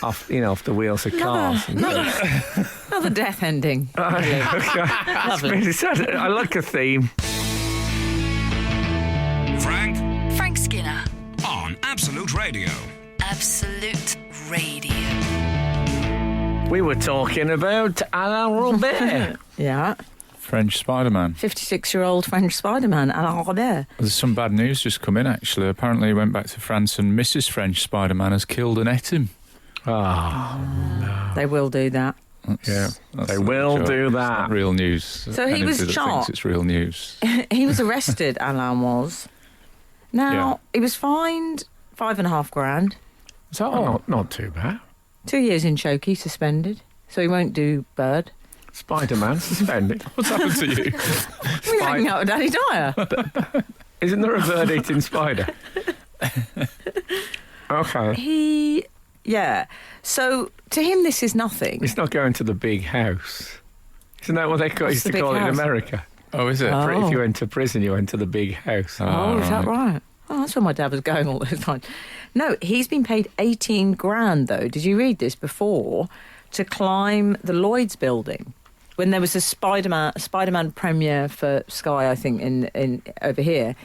off the wheels of cars. Another death ending. Lovely. I like a theme. Frank Skinner. on Absolute Radio. Absolute Radio. We were talking about Alain Robert. Yeah. French Spiderman. 56-year-old French Spiderman, Alain Robert. There's some bad news just come in, actually. Apparently he went back to France and Mrs. French Spiderman has killed and ate him. They will do that. That's They not a will joke. do It's that. not real news. So he was Anybody that shot. thinks it's real news. He was arrested, Alain was. Now, Yeah. he was fined $5,500, Is that Oh, all? not too bad. 2 years in Chokey, suspended. So he won't do bird. Spider-Man suspended. What's happened to you? We're hanging out with Danny Dyer. Isn't there a bird-eating spider? Okay. So to him, this is nothing. It's not going to the big house. Isn't that what they What's used the to big call it in house? America? Oh, is it? Oh. If you went to prison, you went to the big house. Oh, is that right? Oh, that's where my dad was going all the time. No, he's been paid 18 grand, though. Did you read this before? To climb the Lloyd's building. When there was a Spider-Man premiere for Sky, I think, in over here,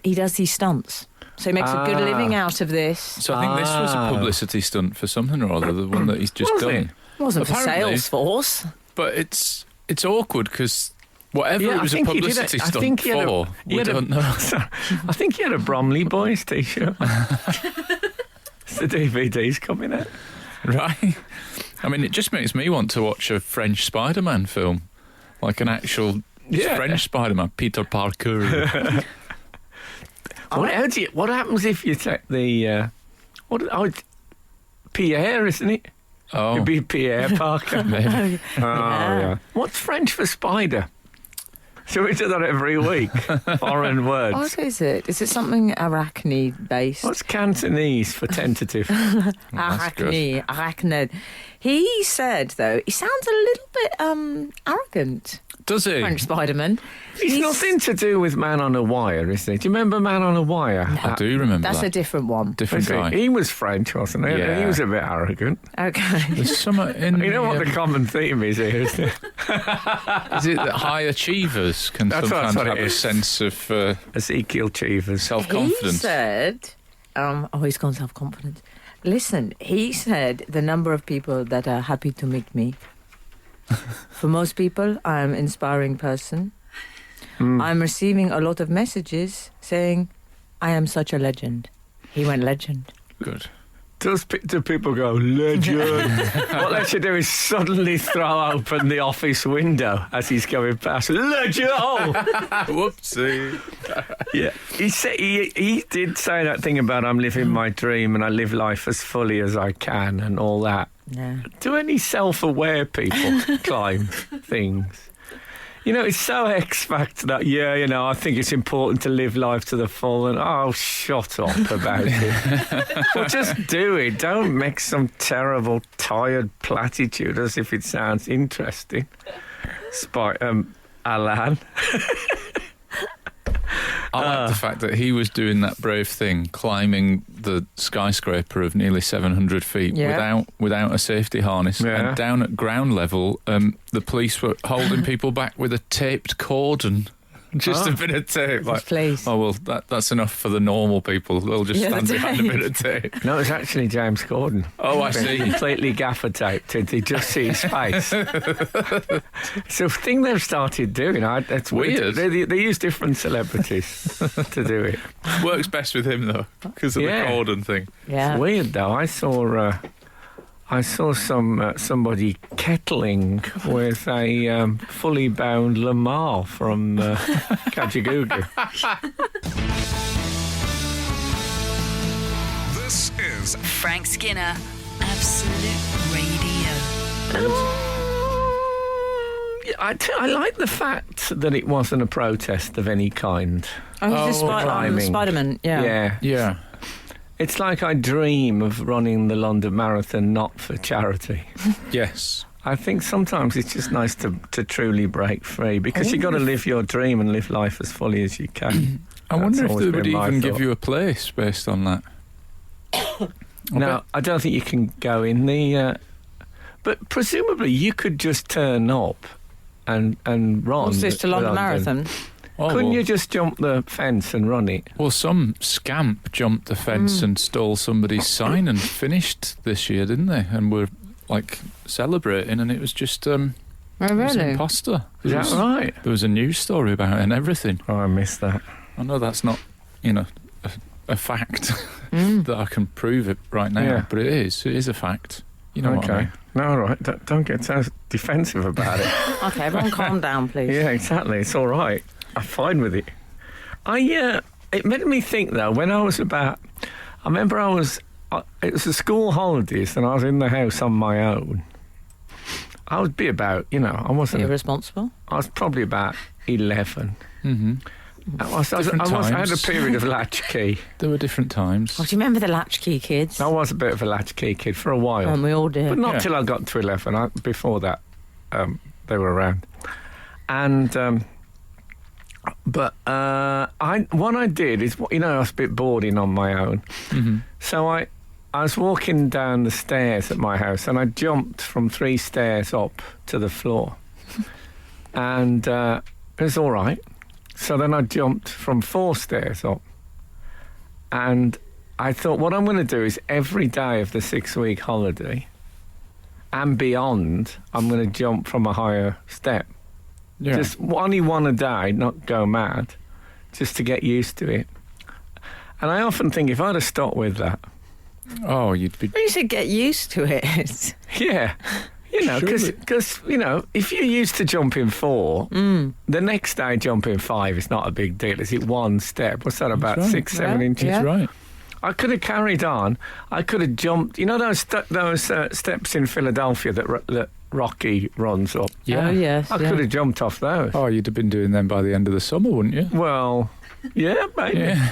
he does these stunts. So he makes a good living out of this. So I think this was a publicity stunt for something or other, the one that he's just Was done. it? Wasn't Apparently. for Salesforce. But it's awkward because whatever Yeah, it I was a think he did it. publicity I stunt think he had a- for, he we had a- don't know. I think he had a Bromley Boys t-shirt. The DVD's coming out. Right? I mean, it just makes me want to watch a French Spiderman film. Like an actual French Spiderman, Peter Parker. What happens if you take the... Pierre, isn't it? Oh, It'd be Pierre Parker. maybe. Yeah. What's French for spider? So we do that every week. Foreign words. What is it? Is it something arachne-based? What's Cantonese for tentative? That's good. Arachnid. He said, though, he sounds a little bit arrogant, Does he? French Spiderman. It's nothing to do with Man on a Wire, is it? Do you remember Man on a Wire? I do remember That's that. a different one. Different guy. He was French, wasn't he? Yeah. He was a bit arrogant. Okay. There's some in You know what the common theme is here, isn't it? is it that high achievers can That's sometimes what it have a is. sense of Ezekiel Cheevers. He self-confidence? said, he's gone self-confidence. Listen, he said the number of people that are happy to meet me. For most people, I'm an inspiring person. I'm receiving a lot of messages saying, I am such a legend. He went legend. Good. Do people go, legend? What they should do is suddenly throw open the office window as he's going past. Legend! Oh! Whoopsie. Yeah. He said he did say that thing about I'm living my dream and I live life as fully as I can and all that. Yeah. Do any self-aware people climb things? You know, it's so X-Factor that, I think it's important to live life to the full and, shut up about it. Well, just do it. Don't make some terrible, tired platitude as if it sounds interesting. Alan. I like the fact that he was doing that brave thing, climbing the skyscraper of nearly 700 feet without a safety harness. Yeah. And down at ground level, the police were holding people back with a taped cordon. Just a bit of tape. Like, Please. oh, well, that's enough for the normal people. They'll just Yeah, stand the behind a bit of tape. No, it's actually James Corden. Oh, I Been see. completely gaffer taped. You just see his face. It's a thing they've started doing. It's Weird. They use different celebrities to do it. Works best with him, though, because of the cordon thing. Yeah. It's weird, though. I saw somebody kettling with a fully bound Lamar from Kajagoogoo. This is Frank Skinner, Absolute Radio. I like the fact that it wasn't a protest of any kind. Oh, he's just climbing. Spiderman. Yeah. Yeah. It's like I dream of running the London Marathon not for charity. Yes. I think sometimes it's just nice to truly break free because you've got to live your dream and live life as fully as you can. I wonder if always they would been my even give thought. you a place based on that. No, I don't think you can go in the... but presumably you could just turn up and run. What's this, to London Marathon? Oh, Couldn't well, you just jump the fence and run it? Well, some scamp jumped the fence and stole somebody's sign and finished this year, didn't they? And were like celebrating, and it was just Oh, it was an really? imposter. Is that right? There was a news story about it and everything. Oh, I missed that. I know that's not, a fact that I can prove it right now, Yeah. but it is a fact. You know what I mean? No, all right. Don't get so defensive about it. Okay, everyone calm down, please. Yeah, exactly. It's all right. I'm fine with it. It made me think, though, when I was about... I remember it was the school holidays and I was in the house on my own. I would be about, I wasn't... Irresponsible? I was probably about 11. Mm-hmm. I had a period of latchkey. There were different times. Oh, do you remember the latchkey kids? I was a bit of a latchkey kid for a while. And we all did. But not Yeah. till I got to 11. Before that, they were around. And... But what I did is, I was a bit boarding on my own. Mm-hmm. So I was walking down the stairs at my house and I jumped from 3 stairs up to the floor. And it was all right. So then I jumped from 4 stairs up. And I thought, what I'm going to do is every day of the 6-week holiday and beyond, I'm going to jump from a higher step. Yeah. Just only one a day, not go mad, just to get used to it. And I often think if I'd have stopped with that, Oh, you'd be. You should get used to it. yeah, you know, Surely. because you know, if you're used to jumping 4, the next day jumping 5 is not a big deal. Is it one step? What's that, about right. 6, 7 Yeah. inches? Yeah. That's right. I could have carried on. I could have jumped. You know those steps in Philadelphia that Rocky runs up? Oh, yes. I could have jumped off those. Oh, you'd have been doing them by the end of the summer, wouldn't you? Well, yeah, maybe. Yeah.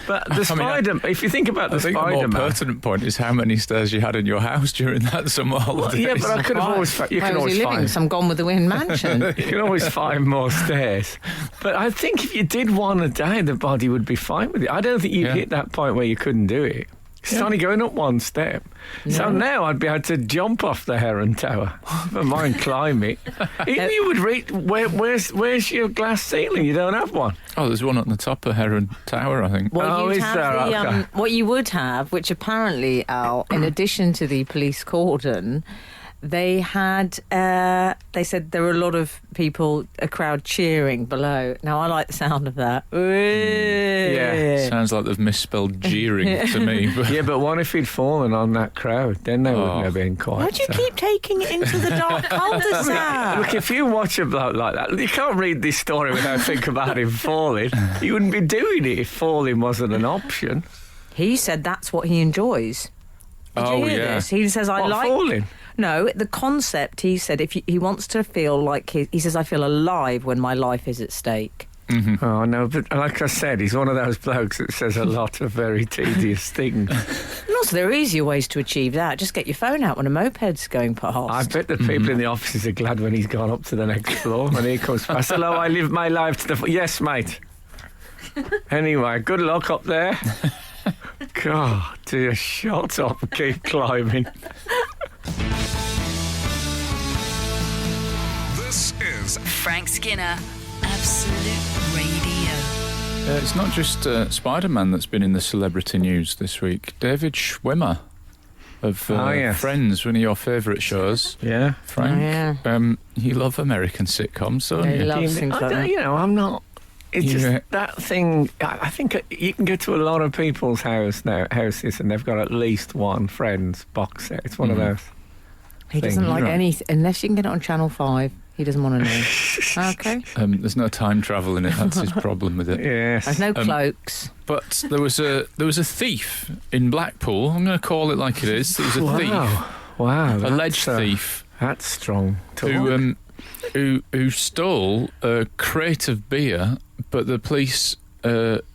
But the I mean, Spider, if you think about I the think the more Spider-Man, pertinent point is how many stairs you had in your house during that summer holiday. yeah, but I could have always. You Where can was always he living? find. Some Gone with the Wind mansion. You can always find more stairs. But I think if you did one a day, the body would be fine with it. I don't think you'd Yeah. hit that point where you couldn't do it. It's only going up one step. So now I'd be able to jump off the Heron Tower. Never mind climb it. Even you would reach. Where's your glass ceiling? You don't have one. Oh, there's one on the top of Heron Tower, I think. Well, Oh, you'd is have there? the, Okay. what you would have, which apparently, Al, in addition to the police cordon, they had. They said there were a lot of people, a crowd cheering below. Now I like the sound of that. Yeah. Sounds like they've misspelled jeering to me. But Yeah, but what if he'd fallen on that crowd? Then they wouldn't have been quiet. Why do you keep taking it into the dark cul-de-sac? Look, if you watch a bloke like that, you can't read this story without thinking about him falling. You wouldn't be doing it if falling wasn't an option. He said that's what he enjoys. Did Oh, you hear yeah. this? He says, I What, like... falling? No, the concept, he said, if he wants to feel like... He says, I feel alive when my life is at stake. Oh, no, but like I said, he's one of those blokes that says a lot of very tedious things. And also, there are easier ways to achieve that. Just get your phone out when a moped's going past. I bet the people in the offices are glad when he's gone up to the next floor and he comes past. Hello, I live my life to the... Yes, mate. Anyway, good luck up there. God, dear, shut up and keep climbing. This is Frank Skinner, Absolute Radio. it's not just Spider-Man that's been in the celebrity news this week. David Schwimmer of Oh, yes. Friends, one of your favourite shows. Yeah. Frank, Yeah. you love American sitcoms, don't Yeah, he you? loves things I like don't, that. you know, I'm not. It's Yeah. just that thing. I think you can go to a lot of people's houses and they've got at least one Friends box set. It's one of those. He doesn't thing. like Right. anything. Unless you can get it on Channel 5, he doesn't want to know. Okay. There's no time travel in it. That's his problem with it. Yes. There's no cloaks. But there was a thief in Blackpool. I'm going to call it like it is. There was a thief, Wow. alleged thief, That's strong. who stole a crate of beer, but the police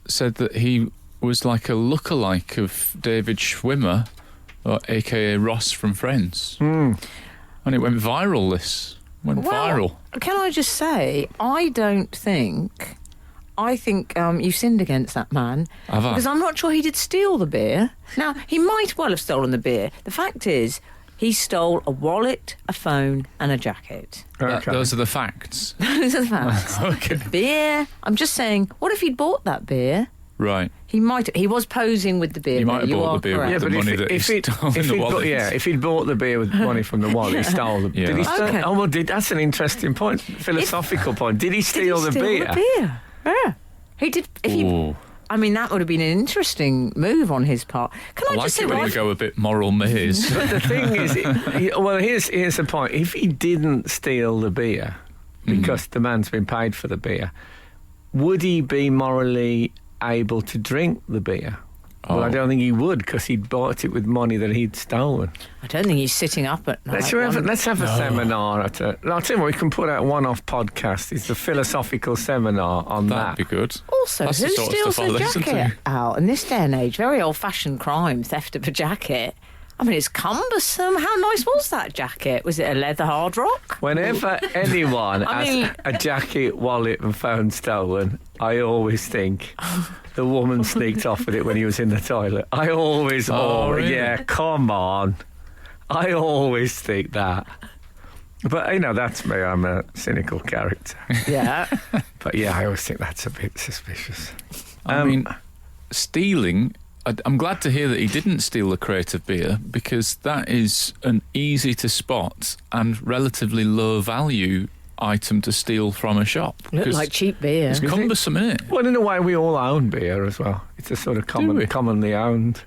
said that he was like a lookalike of David Schwimmer, or aka Ross from Friends. And it went viral. This went viral. Can I just say, I think you sinned against that man. Have I? Because I'm not sure he did steal the beer. Now, he might well have stolen the beer. The fact is, he stole a wallet, a phone, and a jacket. Okay. Those are the facts. Those are the facts. Okay. The beer. I'm just saying, what if he'd bought that beer? Right. He was posing with the beer. He might have You bought are the beer with correct. the money that he stole in the wallet. if he'd bought the beer with money from the wallet, he stole the Yeah. Did he steal? Okay. Oh, well, that's an interesting point, philosophical point. Did he steal Did he the steal beer? the beer? Yeah. He did. Ooh. I mean, that would have been an interesting move on his part. Can I, I like just say it when what you go a bit moral maze. But the thing is, here's the point. If he didn't steal the beer because the man's been paid for the beer, would he be morally able to drink the beer? Well, I Oh. don't think he would because he'd bought it with money that he'd stolen. I don't think he's sitting up at night. Let's have a seminar. I'll tell you what, we can put out one-off podcast. It's the philosophical seminar on That'd be that. good. Also, That's who the sort of steals stuff I a listen jacket to. out in this day and age? Very old-fashioned crime, theft of a jacket. I mean, it's cumbersome. How nice was that jacket? Was it a leather hard rock? Whenever anyone I has mean- a jacket, wallet and phone stolen, I always think the woman sneaked off with it when he was in the toilet. I always, really? yeah, come on. I always think that. But, that's me. I'm a cynical character. Yeah. But, yeah, I always think that's a bit suspicious. I mean, stealing. I'm glad to hear that he didn't steal the crate of beer, because that is an easy to spot and relatively low value item to steal from a shop. Look like cheap beer. It's cumbersome, isn't it? Well, in a way, we all own beer as well. It's a sort of commonly owned.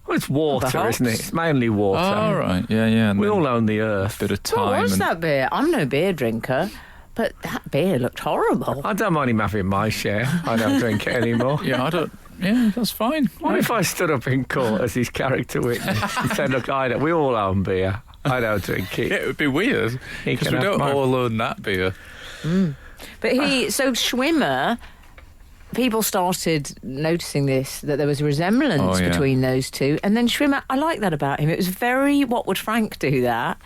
Well, it's water, isn't it? It's mainly water. Oh, right. Yeah. And we all own the earth. A bit of time. What was that beer? I'm no beer drinker, but that beer looked horrible. I don't mind him having my share. I don't drink it anymore. Yeah, I don't. Yeah, that's fine. What if I stood up in court as his character witness and said, look, we all own beer. I don't drink it. Yeah, it would be weird, because we don't all own that beer. But so Schwimmer, people started noticing that there was a resemblance between those two. And then Schwimmer, I like that about him. It was very, what would Frank do that?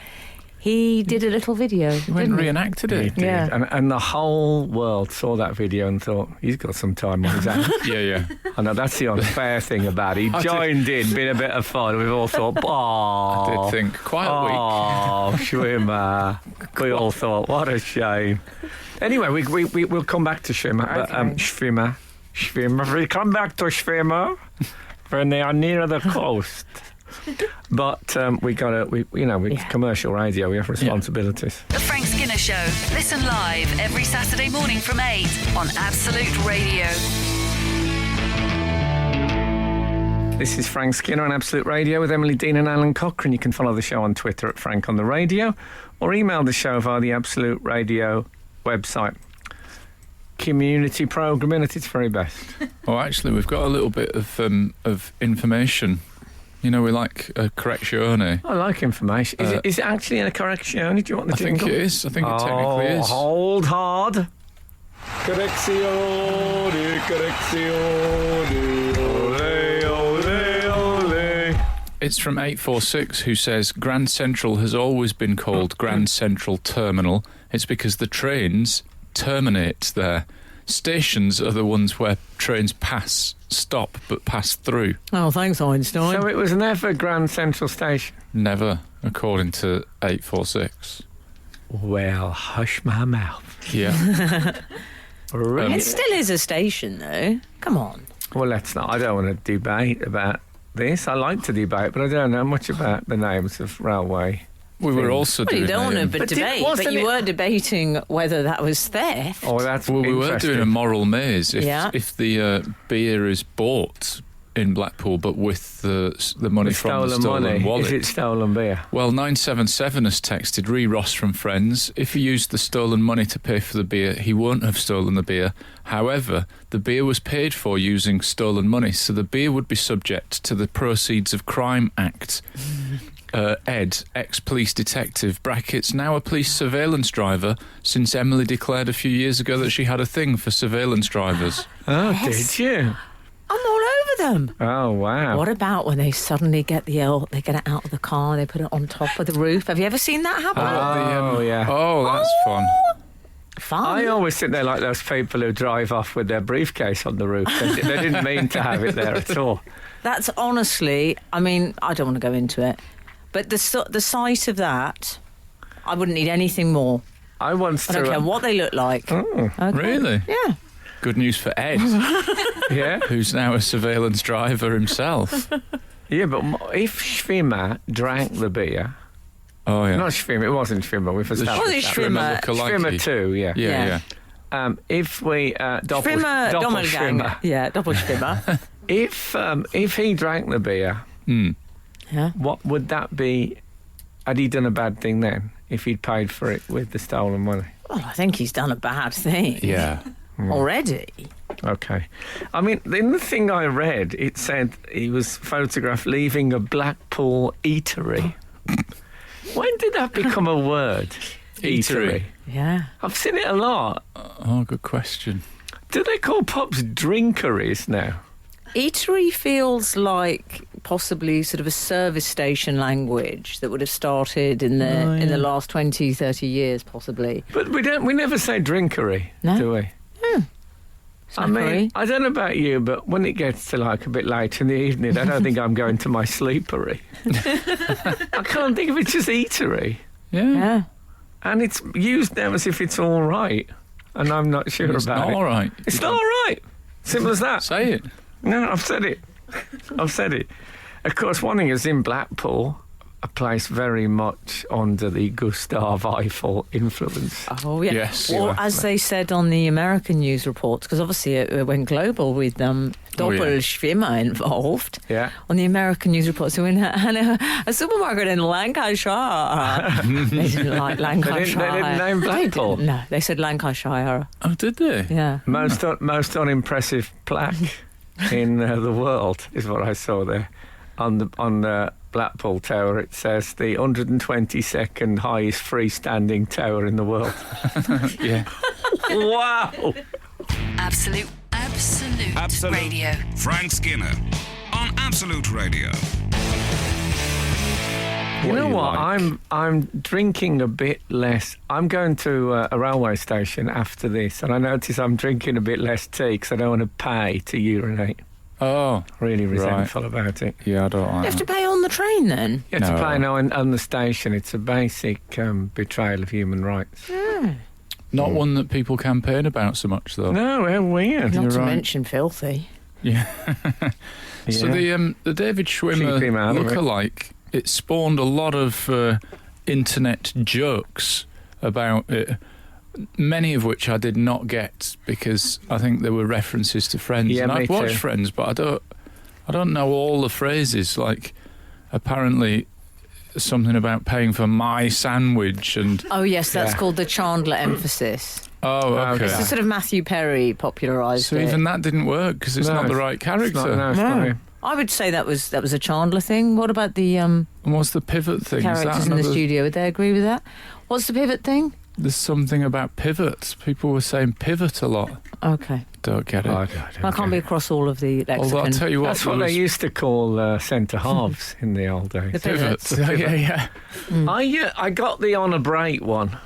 He did a little video. He went and reenacted it. He did. Yeah. And the whole world saw that video and thought, he's got some time on his hands. Yeah. I know, that's the unfair thing about it. He joined in, been a bit of fun. We've all thought, I did think, quite a week. Oh, Schwimmer. We all thought, what a shame. Anyway, we'll come back to Schwimmer. But, Schwimmer. We come back to Schwimmer when they are near the coast. But commercial radio, we have responsibilities. The Frank Skinner Show. Listen live every Saturday morning from 8 on Absolute Radio. This is Frank Skinner on Absolute Radio with Emily Dean and Alan Cochrane. You can follow the show on Twitter at Frank on the Radio, or email the show via the Absolute Radio website. Community programming at its very best. Oh, actually, we've got a little bit of information. You know, we like a correctione. I like information. Is it actually in a correctione? Do you want the jingle? I think it is. I think it technically is. Hold hard. Correctione. Ole, ole, ole. It's from 846, who says Grand Central has always been called Grand Central Terminal. It's because the trains terminate there. Stations are the ones where trains stop, but pass through. Oh, thanks, Einstein. So it was never Grand Central Station? Never, according to 846. Well, hush my mouth. Yeah. Really? It still is a station, though. Come on. Well, let's not. I don't want to debate about this. I like to debate, but I don't know much about the names of railway. We were also doing you don't want to But debate, wasn't but you it- were debating whether that was theft. Oh, that's Well, we were interesting. doing a moral maze. Yeah. If the beer is bought in Blackpool, but with the money With from the stolen money. wallet. Is it stolen beer? Well, 977 has texted Ree Ross from Friends. If he used the stolen money to pay for the beer, he won't have stolen the beer. However, the beer was paid for using stolen money, so the beer would be subject to the Proceeds of Crime Act. Ed, ex-police detective, brackets, now a police surveillance driver, since Emily declared a few years ago that she had a thing for surveillance drivers. Oh, Yes. did you? I'm all over them. Oh, wow. What about when they suddenly get they get it out of the car and they put it on top of the roof? Have you ever seen that happen? Oh, yeah. Oh, that's fun. Fun. I always think they're like those people who drive off with their briefcase on the roof. They didn't mean to have it there at all. That's honestly, I mean, I don't want to go into it, but the sight of that, I wouldn't need anything more. I once I don't threw care a- what they look like. Oh, Okay. Really? Yeah. Good news for Ed, yeah. who's now a surveillance driver himself. Yeah, but if Schwimmer drank the beer... Oh, yeah. Not Schwimmer, it wasn't Schwimmer. We've established Was it that. Schwimmer? lookalike. Schwimmer too, yeah. Yeah. If we... Schwimmer, Doppelschwimmer. Yeah, Doppelschwimmer. If he drank the beer, Yeah. what would that be? Had he done a bad thing then? If he'd paid for it with the stolen money? Well, I think he's done a bad thing. Yeah. Already. Okay. I mean, in the thing I read, it said he was photographed leaving a Blackpool eatery. When did that become a word? Eatery. Yeah. I've seen it a lot. Oh, good question. Do they call pubs drinkeries now? Eatery feels like possibly sort of a service station language that would have started in the last 20, 30 years, possibly. But we never say drinkery, No. do we? I mean, I don't know about you, but when it gets to like a bit late in the evening, I don't think I'm going to my sleepery. I can't think of it as eatery. Yeah. And it's used now as if it's all right. And I'm not sure It's about not it. all right. It's not all right. Simple as that. Say it. No, I've said it. Of course, one thing is in Blackpool, a place very much under the Gustav Eiffel influence. Oh, yeah. Yes. Or as they said on the American news reports, because obviously it went global with David Schwimmer involved. Yeah. On the American news reports, we went a supermarket in Lancashire. They didn't like Lancashire. They didn't name Blackpool. No, they said Lancashire. Oh, did they? Yeah. Most unimpressive plaque in the world is what I saw there. On the Blackpool Tower, it says the 122nd highest freestanding tower in the world. Yeah. Wow! Absolute Radio. Frank Skinner on Absolute Radio. You know do you what? like? I'm drinking a bit less. I'm going to a railway station after this, and I notice I'm drinking a bit less tea because I don't want to pay to urinate. Oh, Really resentful about it. yeah, I don't You like have to that. pay on the train then? You have to No. pay now on the station. It's a basic betrayal of human rights. Not one that people campaign about so much, though. No, how weird. Not to right. mention filthy. Yeah. So Yeah. the David Keep him Schwimmer out of it. lookalike, it spawned a lot of internet jokes about it, many of which I did not get because I think there were references to Friends. Yeah, and me I've watched too. Friends, but I don't know all the phrases. Like, apparently something about paying for my sandwich and Oh, yes, that's Yeah. called the Chandler emphasis. oh, okay. It's the sort of Matthew Perry popularised So it. even that didn't work because it's No, not the right It's not, character. no, it's not No. him. I would say that was a Chandler thing. What about the And what's the pivot thing? Is that characters in the another- studio? Would they agree with that? What's the pivot thing? There's something about pivots. People were saying pivot a lot. Okay. Don't get it. I I can't be across all of the lexicon. Although I'll tell you what, That's what there they was used to call centre halves in the old days. The pivots. pivots. Yeah. I got the on a break one.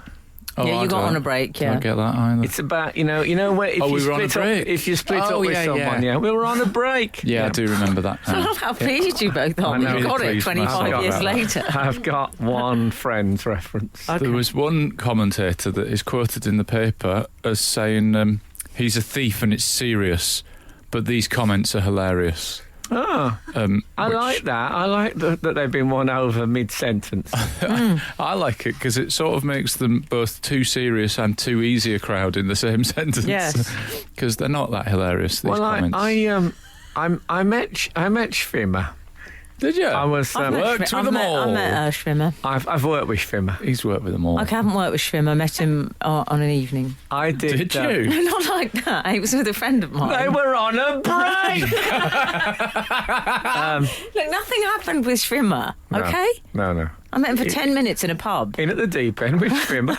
Oh, Yeah, I you got don't- on a break, Don't yeah. get that either. It's about you know where if Oh, you we were on a split up break. if you split Oh, up with yeah, someone, yeah. we were on a break. Yeah, I do remember that I now. love how pleased you both are. I know. You've got Really it pleased 25 myself years about later. I've got one Friends reference. Okay. There was one commentator that is quoted in the paper as saying he's a thief and it's serious, but these comments are hilarious. Oh, I Which- like that. I like that they've been won over mid-sentence. I like it because it sort of makes them both too serious and too easy a crowd in the same sentence. Yes. Because they're not that hilarious, these Well, comments. I met Schwimmer. Did you? I was. I've met worked with them all. I met Schwimmer. I've worked with Schwimmer. He's worked with them all. Okay, I haven't worked with Schwimmer. I met him on an evening. I did. Did you? Not like that. He was with a friend of mine. They were on a break. Look, nothing happened with Schwimmer, No. okay? No. I met him for 10 minutes in a pub. In at the deep end with Schwimmer.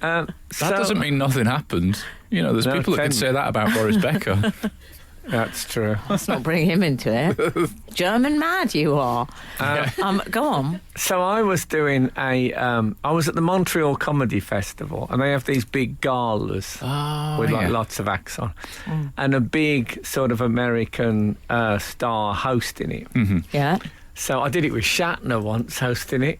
That doesn't mean nothing happened. You know, there's No, people that can 10 say that about Boris Becker. That's true. Let's not bring him into it. German mad you are. Go on. So I was doing I was at the Montreal Comedy Festival, and they have these big galas with like lots of acts on, and a big sort of American star hosting it. Yeah. So I did it with Shatner once hosting it,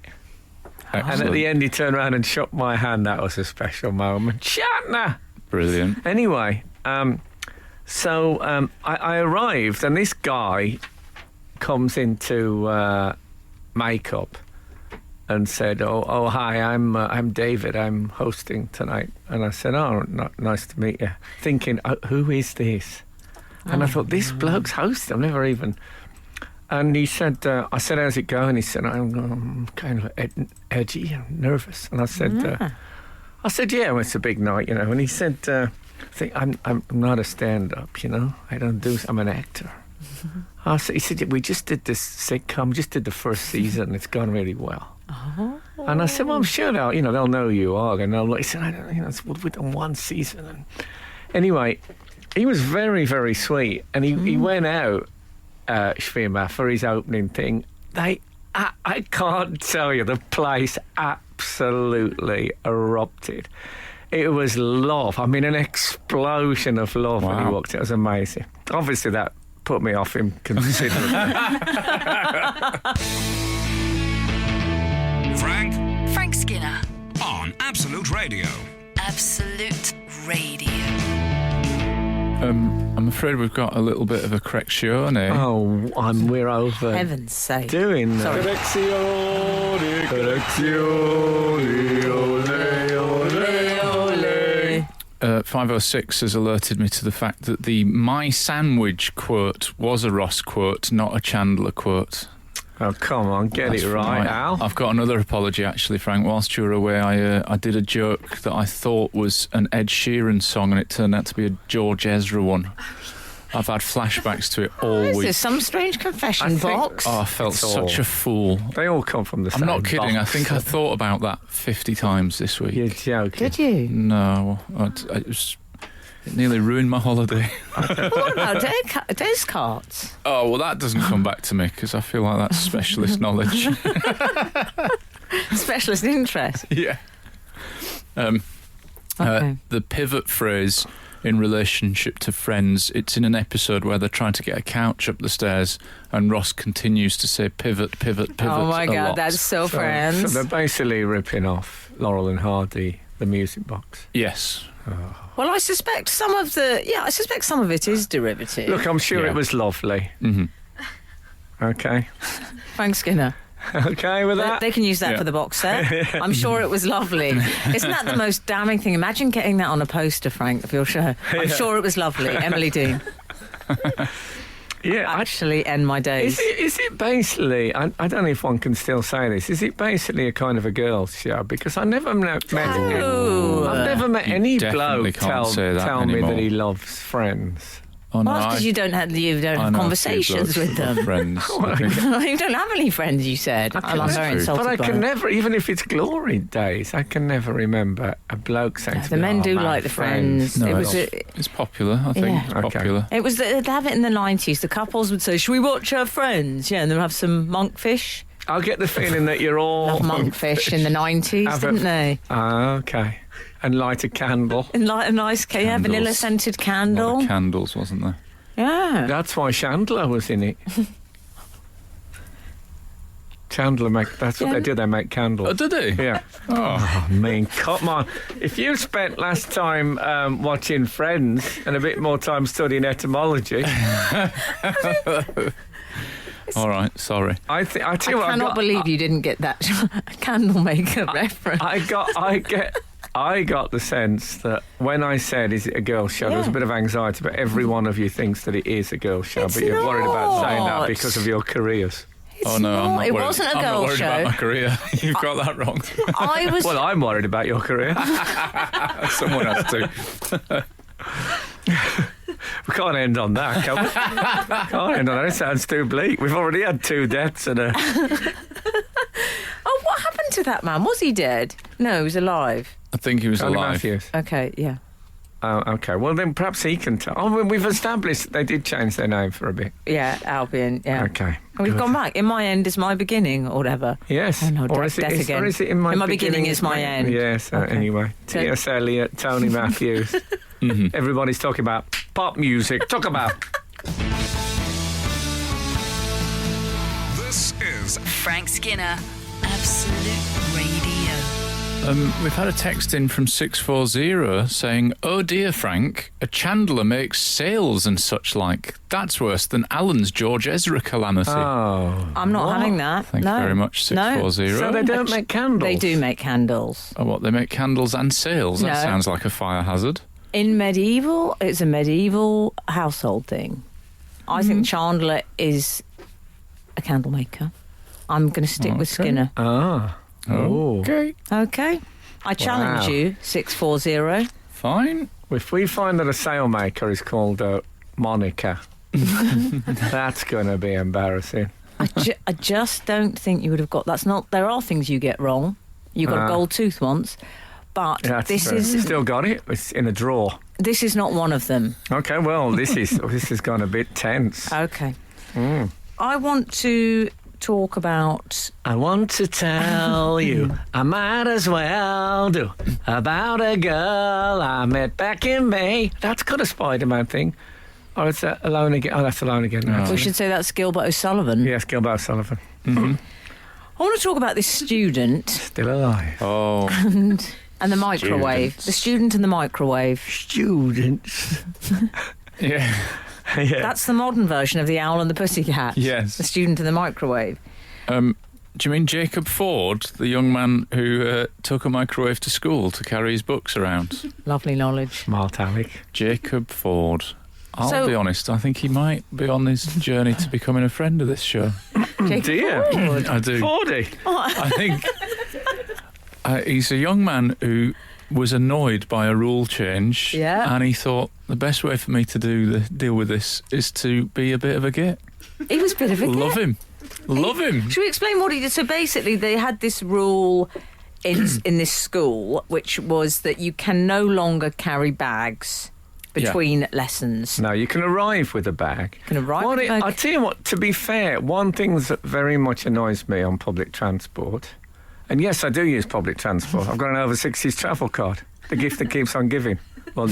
and Excellent. at the end he turned around and shook my hand. That was a special moment. Shatner. Brilliant. Anyway, so I arrived, and this guy comes into makeup and said, "Oh, hi, I'm David. I'm hosting tonight." And I said, "Oh, nice to meet you." Thinking, who is this? And I thought, this bloke's hosting. I've never even. And he said, I said, "How's it going?" He said, "I'm kind of edgy and nervous." And I said, "Yeah, well, it's a big night, you know." And he said, I'm not a stand-up, you know. I'm an actor." He said, "We just did this sitcom, just did the first season. It's gone really well." And I said, "Well, I'm sure they'll know you are." And he said, "I don't, we've done one season." And anyway, he was very, very sweet, and he went out, Schwimmer, for his opening thing. I can't tell you, the place absolutely erupted. It was love. I mean, an explosion of love when he Wow. walked out. It was amazing. Obviously, that put me off him considerably. Frank Skinner. on Absolute Radio. Absolute Radio. I'm afraid we've got a little bit of a correzione. Oh, we're over. Heaven's sake. Doing that. Sorry. Correzione, ole, ole, ole. 506 has alerted me to the fact that the "my sandwich" quote was a Ross quote, not a Chandler quote. Oh, come on, get That's it right, Al. I've got another apology, actually, Frank. Whilst you were away, I did a joke that I thought was an Ed Sheeran song, and it turned out to be a George Ezra one. I've had flashbacks to it all Is week. this some strange confession box? Oh, I felt It's such all- a fool. They all come from the same I'm not kidding. box. I think I thought about that 50 times this week. You're joking. Did you? No, it nearly ruined my holiday. What about Descartes? Oh, well, that doesn't come back to me because I feel like that's specialist knowledge. Specialist interest. Yeah. Okay. The pivot phrase in relationship to Friends, it's in an episode where they're trying to get a couch up the stairs and Ross continues to say pivot, pivot, pivot. Oh my a God, lot. that's so So Friends. they're basically ripping off Laurel and Hardy, the music box. Yes. Well, I suspect some of it is derivative. Look, I'm sure Yeah. it was lovely. Mhm. Okay. Frank Skinner. Okay with that? They can use that Yeah. for the box set. I'm sure it was lovely. Isn't that the most damning thing? Imagine getting that on a poster, Frank, of your show. I'm sure it was lovely. Emily Dean. Yeah, Actually end my days. Is it basically, I don't know if one can still say this, is it basically a kind of a girls' show? Because I never met, Oh. I've never met You any definitely bloke can't say that tell me anymore. that he loves Friends. Oh, no, Well, that's because you don't have I know a few conversations blokes with that them. love Friends. I think- You don't have any friends, you said. I'm that's very true. insulted But I by can that. never, even if it's glory days, I can never remember a bloke saying to The me, men "Oh, do man, like the Friends. No, It was it's popular, I think. Yeah. It's Okay. popular. It was they'd have it in the 90s. The couples would say, "Should we watch our Friends?" Yeah, and they'll have some monkfish. I'll get the feeling that you're all... Love monkfish in the 90s, Have a- didn't they? Ah, okay. And light a candle. And like a nice vanilla Candles. scented A lot candle. of candles, wasn't there? Yeah. That's why Chandler was in it. Chandler that's what Yeah. they do, they make candles. Oh, did he? Yeah. Oh. I mean, come on. If you spent last time watching Friends and a bit more time studying etymology, All right, sorry. I tell I you what, cannot believe you didn't get that candle maker reference. I got the sense that when I said, "Is it a girl show?" there was a Yeah. bit of anxiety, but every one of you thinks that it is a girl show, It's but you're worried about saying that not. because of your careers. It's Oh, no, I'm not. not It worried. wasn't a I'm not girl worried show. about my career. You've got that wrong. I was. Well, I'm worried about your career. Someone has to. We can't end on that, can we? Can't end on that. It sounds too bleak. We've already had 2 deaths and a... Oh, what happened to that man? Was he dead? No, he was alive. I think he was Tony alive. Matthews. Okay, yeah. Oh, okay. Well, then perhaps he can tell. Oh, well, we've established they did change their name for a bit. Yeah, Albion, yeah. Okay. And we've good. gone back. In my end is my beginning, or whatever. Yes. Oh, no, or, is it, death again. or is it in my beginning is my end. Yes, Okay. anyway. So- T.S. Eliot, Tony Matthews. Mhm. Everybody's talking about pop music. Talk about... This is Frank Skinner, Absolute Radio. We've had a text in from 640 saying, "Oh dear, Frank, a Chandler makes sales and such like. That's worse than Alan's George Ezra calamity." Oh. I'm not having that. Thank no. you very much, 640. So they don't make candles? They do make candles. Oh, what, they make candles and sales? That No. sounds like a fire hazard. In medieval, it's a medieval household thing. I think Chandler is a candle maker. I'm going to stick with Okay. Skinner. Ah. Oh. Okay, Okay. I challenge Wow. you, 640. fine. If we find that a sailmaker is called Monica, that's going to be embarrassing. I just don't think you would have got. That's not. There are things you get wrong. You got a gold tooth once, but That's this true. is Still got it. It's in a drawer. not one of them. Okay, well, this has gone a bit tense. Okay. Mm. I want to talk about. I want to tell you, I might as well do, about a girl I met back in May. That's got a Spiderman thing. Or it's Alone Again. Oh, that's Alone Again. No. We should say that's Gilbert O'Sullivan. Yes, Gilbert Sullivan. Mhm. I want to talk about this student Still alive. Oh, and the microwave. Students. The student and the microwave. Students. Yeah. Yeah. That's the modern version of the Owl and the Pussycat. Yes. The student in the microwave. Do you mean Jacob Ford, the young man who took a microwave to school to carry his books around? Lovely knowledge. Smart Alec. Jacob Ford. I'll So- be honest, I think he might be on his journey to becoming a friend of this show. Jacob Dear. Ford. I do. Fordy. I think he's a young man who was annoyed by a rule change, Yeah. and he thought the best way for me to deal with this is to be a bit of a git. He was a bit of a Love git. him. Love him. Should we explain what he did? So basically, they had this rule in this school, which was that you can no longer carry bags between lessons. No, you can arrive with a bag. You can arrive with a bag. I tell you what, to be fair, one thing that very much annoys me on public transport, and yes, I do use public transport. I've got an over 60s travel card, the gift that keeps on giving. Well,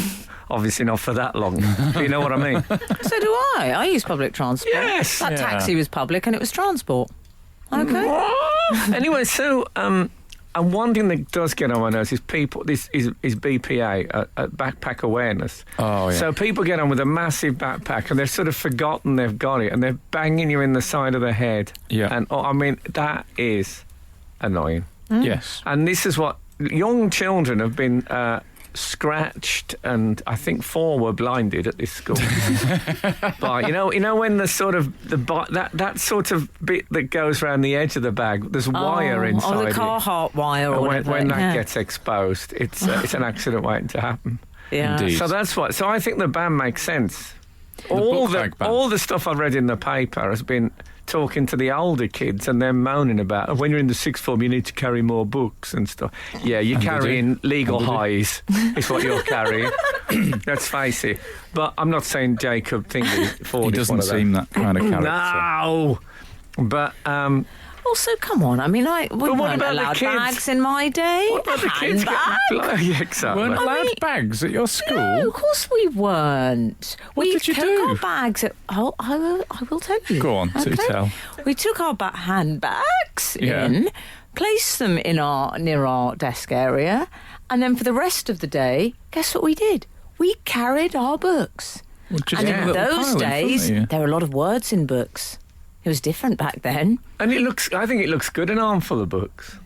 obviously not for that long, but you know what I mean. So do I. I use public transport. Yes. That Yeah. taxi was public and it was transport. Okay. Anyway, so and one thing that does get on my nerves is people. This is BPA, backpack awareness. Oh, yeah. So people get on with a massive backpack and they've sort of forgotten they've got it, and they're banging you in the side of the head. Yeah. And I mean that is annoying. Yes. And this is what young children have been scratched, and I think 4 were blinded at this school. But you know when the sort of that sort of bit that goes around the edge of the bag, there's wire inside Oh, the it. Carhartt wire or And whatever. when that yeah. gets exposed, it's an accident waiting to happen. Yeah. Indeed. So that's what. So I think the ban makes sense. book bag ban. All the stuff I've read in the paper has been talking to the older kids, and they're moaning about, "Oh, when you're in the sixth form, you need to carry more books and stuff." Yeah, you're And they carrying do. legal And they do. highs. Is what you're carrying. Let's face it. But I'm not saying Jacob Thingy Ford He is one doesn't of seem those. that kind of character. No. But Also, come on. I mean, we what weren't about the allowed kids? bags in my day. what about the kids? Handbag? Yeah, exactly. Weren't allowed mean- bags at your school? No, of course we weren't. What we did you took do? our bags. I will tell you. Go on, do tell. We took our handbags Yeah. in, placed them in near our desk area, and then for the rest of the day, guess what we did? We carried our books. Well, just And have a in little those pile in front of days, you. there were a lot of words in books. It was different back then. And I think it looks good, an armful of books.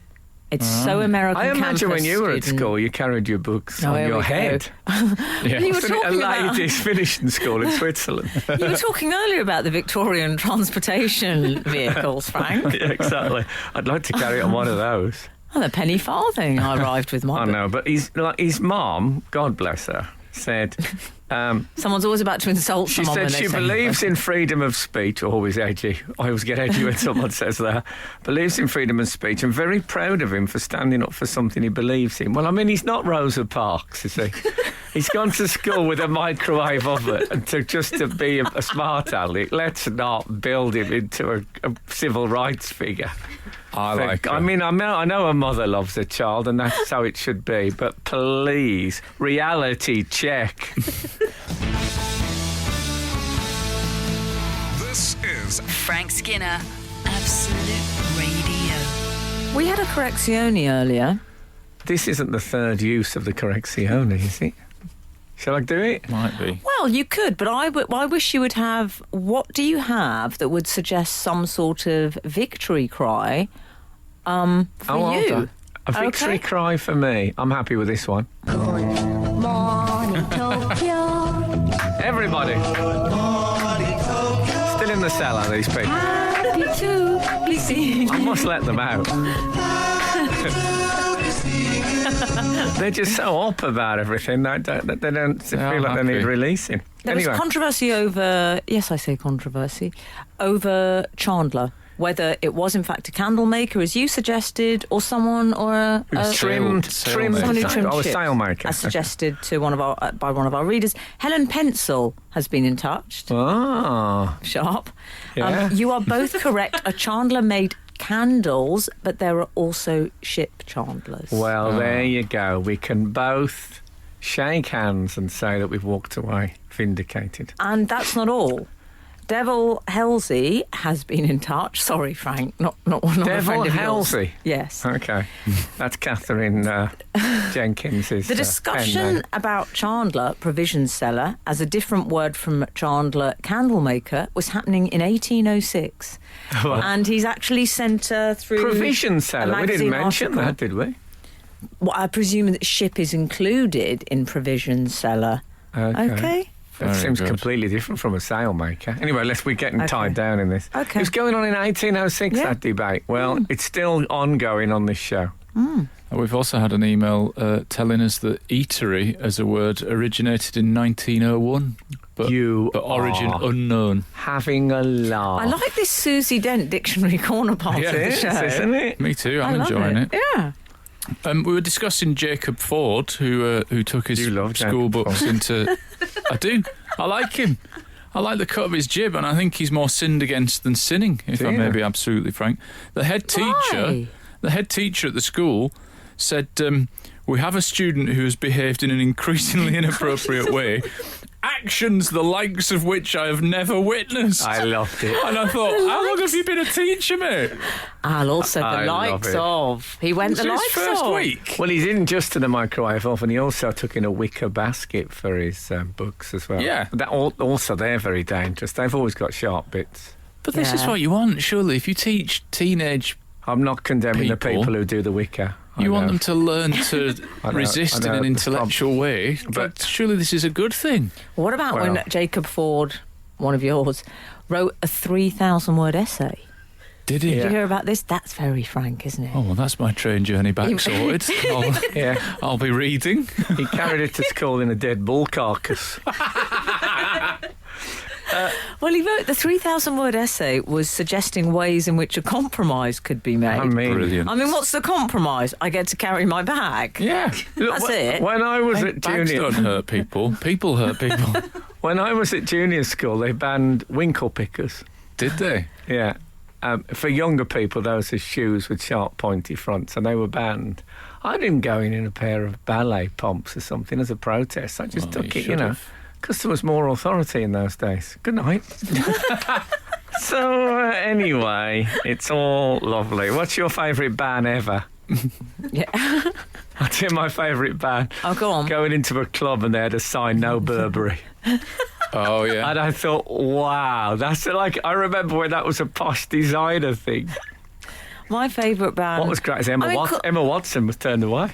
It's so American. I imagine when campus you were at student. school, you carried your books Oh, on here your we go. head. Yeah. You were Wasn't it a talking about- ladies' finishing school in Switzerland? You were talking earlier about the Victorian transportation vehicles, Frank. Yeah, exactly. I'd like to carry on one of those. Oh, the penny farthing I arrived with my I know, but his mom, God bless her, said Someone's always about to insult she someone said when they she say believes in freedom of speech. Always edgy. I always get edgy when someone says that. Believes in freedom of speech, and very proud of him for standing up for something he believes in. Well, I mean, he's not Rosa Parks, is he? He's gone to school with a microwave oven and to be a smart aleck. Let's not build him into a civil rights figure. I like I her. mean, I know a mother loves a child, and that's how it should be. But please, reality check. This is Frank Skinner, Absolute Radio. We had a correzione earlier. This isn't the third use of the correzione, is it? Shall I do it? Might be. Well, you could, but I wish you would have. What do you have that would suggest some sort of victory cry for hold you? on. A victory Okay. cry for me. I'm happy with this one. Morning Tokyo, Everybody. Still in the cellar, these people. Happy to be seen. I must let them out. They're just so up about everything. They don't feel are like they happy. need releasing. There Anyway, was controversy over. Yes, I say controversy over Chandler. Whether it was in fact a candle maker, as you suggested, or someone or a trimmed, Sailmaker. someone who trimmed oh, a ships, sailmaker. as suggested to one of our by one of our readers. Helen Pencil has been in touch. Ah, Sharp. Yeah. You are both correct. A Chandler made candles, but there are also ship chandlers. well, there you go. We can both shake hands and say that we've walked away vindicated. And that's not all. Devil Halsey has been in touch. Sorry, Frank, not a Devil friend of yours. Halsey? Yes. Okay. That's Catherine Jenkins' The discussion about Chandler, provision seller, as a different word from Chandler, candle maker, was happening in 1806. Well, And he's actually sent her through... provision a seller. We magazine didn't mention article. that, did we? Well, I presume that ship is included in provision seller. Okay. That Very seems good. completely different from a sailmaker. Anyway, we're getting tied down in this. Okay. It was going on in 1806, Yeah. that debate. Well, it's still ongoing on this show. We've also had an email telling us that eatery as a word originated in 1901, but origin are unknown. having a laugh. I like this Susie Dent Dictionary Corner part Yeah, of the It is, show. isn't it? Me too, I I'm love enjoying it. Yeah. We were discussing Jacob Ford, who took his You love school Jacob books Ford. into... I do. I like him. I like the cut of his jib, and I think he's more sinned against than sinning, if Do I you? may be absolutely frank. The head Why? teacher at the school said, we have a student who has behaved in an increasingly inappropriate way, actions the likes of which I have never witnessed. I loved it. And I thought, how long have you been a teacher, mate? I'll also the I love likes it. of. He went It was the his likes first of. week. Well, he didn't just to the microwave oven, he also took in a wicker basket for his books as well. Yeah. Also, they're very dangerous. They've always got sharp bits. But this is Yeah. what you want, surely. If you teach teenage, I'm not condemning the People. people who do the wicker. you I want know. them to learn to I know, resist I in know, an the intellectual way. But surely this is a good thing. What about Well. when Jacob Ford, one of yours, wrote a 3,000-word essay? Did he? Did you hear about this? That's very frank, isn't it? Oh, well, that's my train journey back sorted. Yeah. I'll be reading. He carried it to school in a dead bull carcass. Well, he wrote the 3,000-word essay was suggesting ways in which a compromise could be made. I mean, Brilliant. I mean, what's the compromise? I get to carry my bag. Yeah. That's it. When I was at Bags junior, don't hurt people. People hurt people. when I was at junior school, they banned winkle pickers. Did they? Yeah. For younger people, those are shoes with sharp, pointy fronts, and they were banned. I didn't go in a pair of ballet pumps or something as a protest. I just Well, took you it, you know, should've. because there was more authority in those days. Good night. So, anyway, it's all lovely. What's your favourite ban ever? Yeah. I'll tell you my favourite ban. Oh, go on. Going into a club and they had a sign, no Burberry. Oh, yeah. And I thought, wow, that's like, I remember when that was a posh designer thing. My favourite band. What was great is Emma Watson was turned away.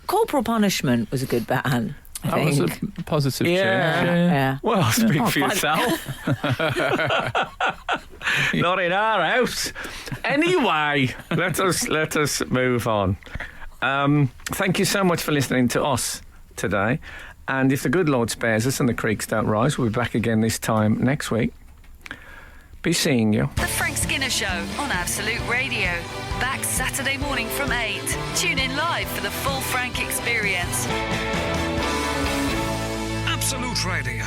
Corporal Punishment was a good band, I That was think. a positive Yeah. change. Yeah. Well, speak Oh, for fine. yourself. Not in our house. Anyway, let us move on. Thank you so much for listening to us today. And if the good Lord spares us and the creeks don't rise, we'll be back again this time next week. Be seeing you. The Frank Skinner Show on Absolute Radio. Back Saturday morning from 8. Tune in live for the full Frank experience. Absolute Radio.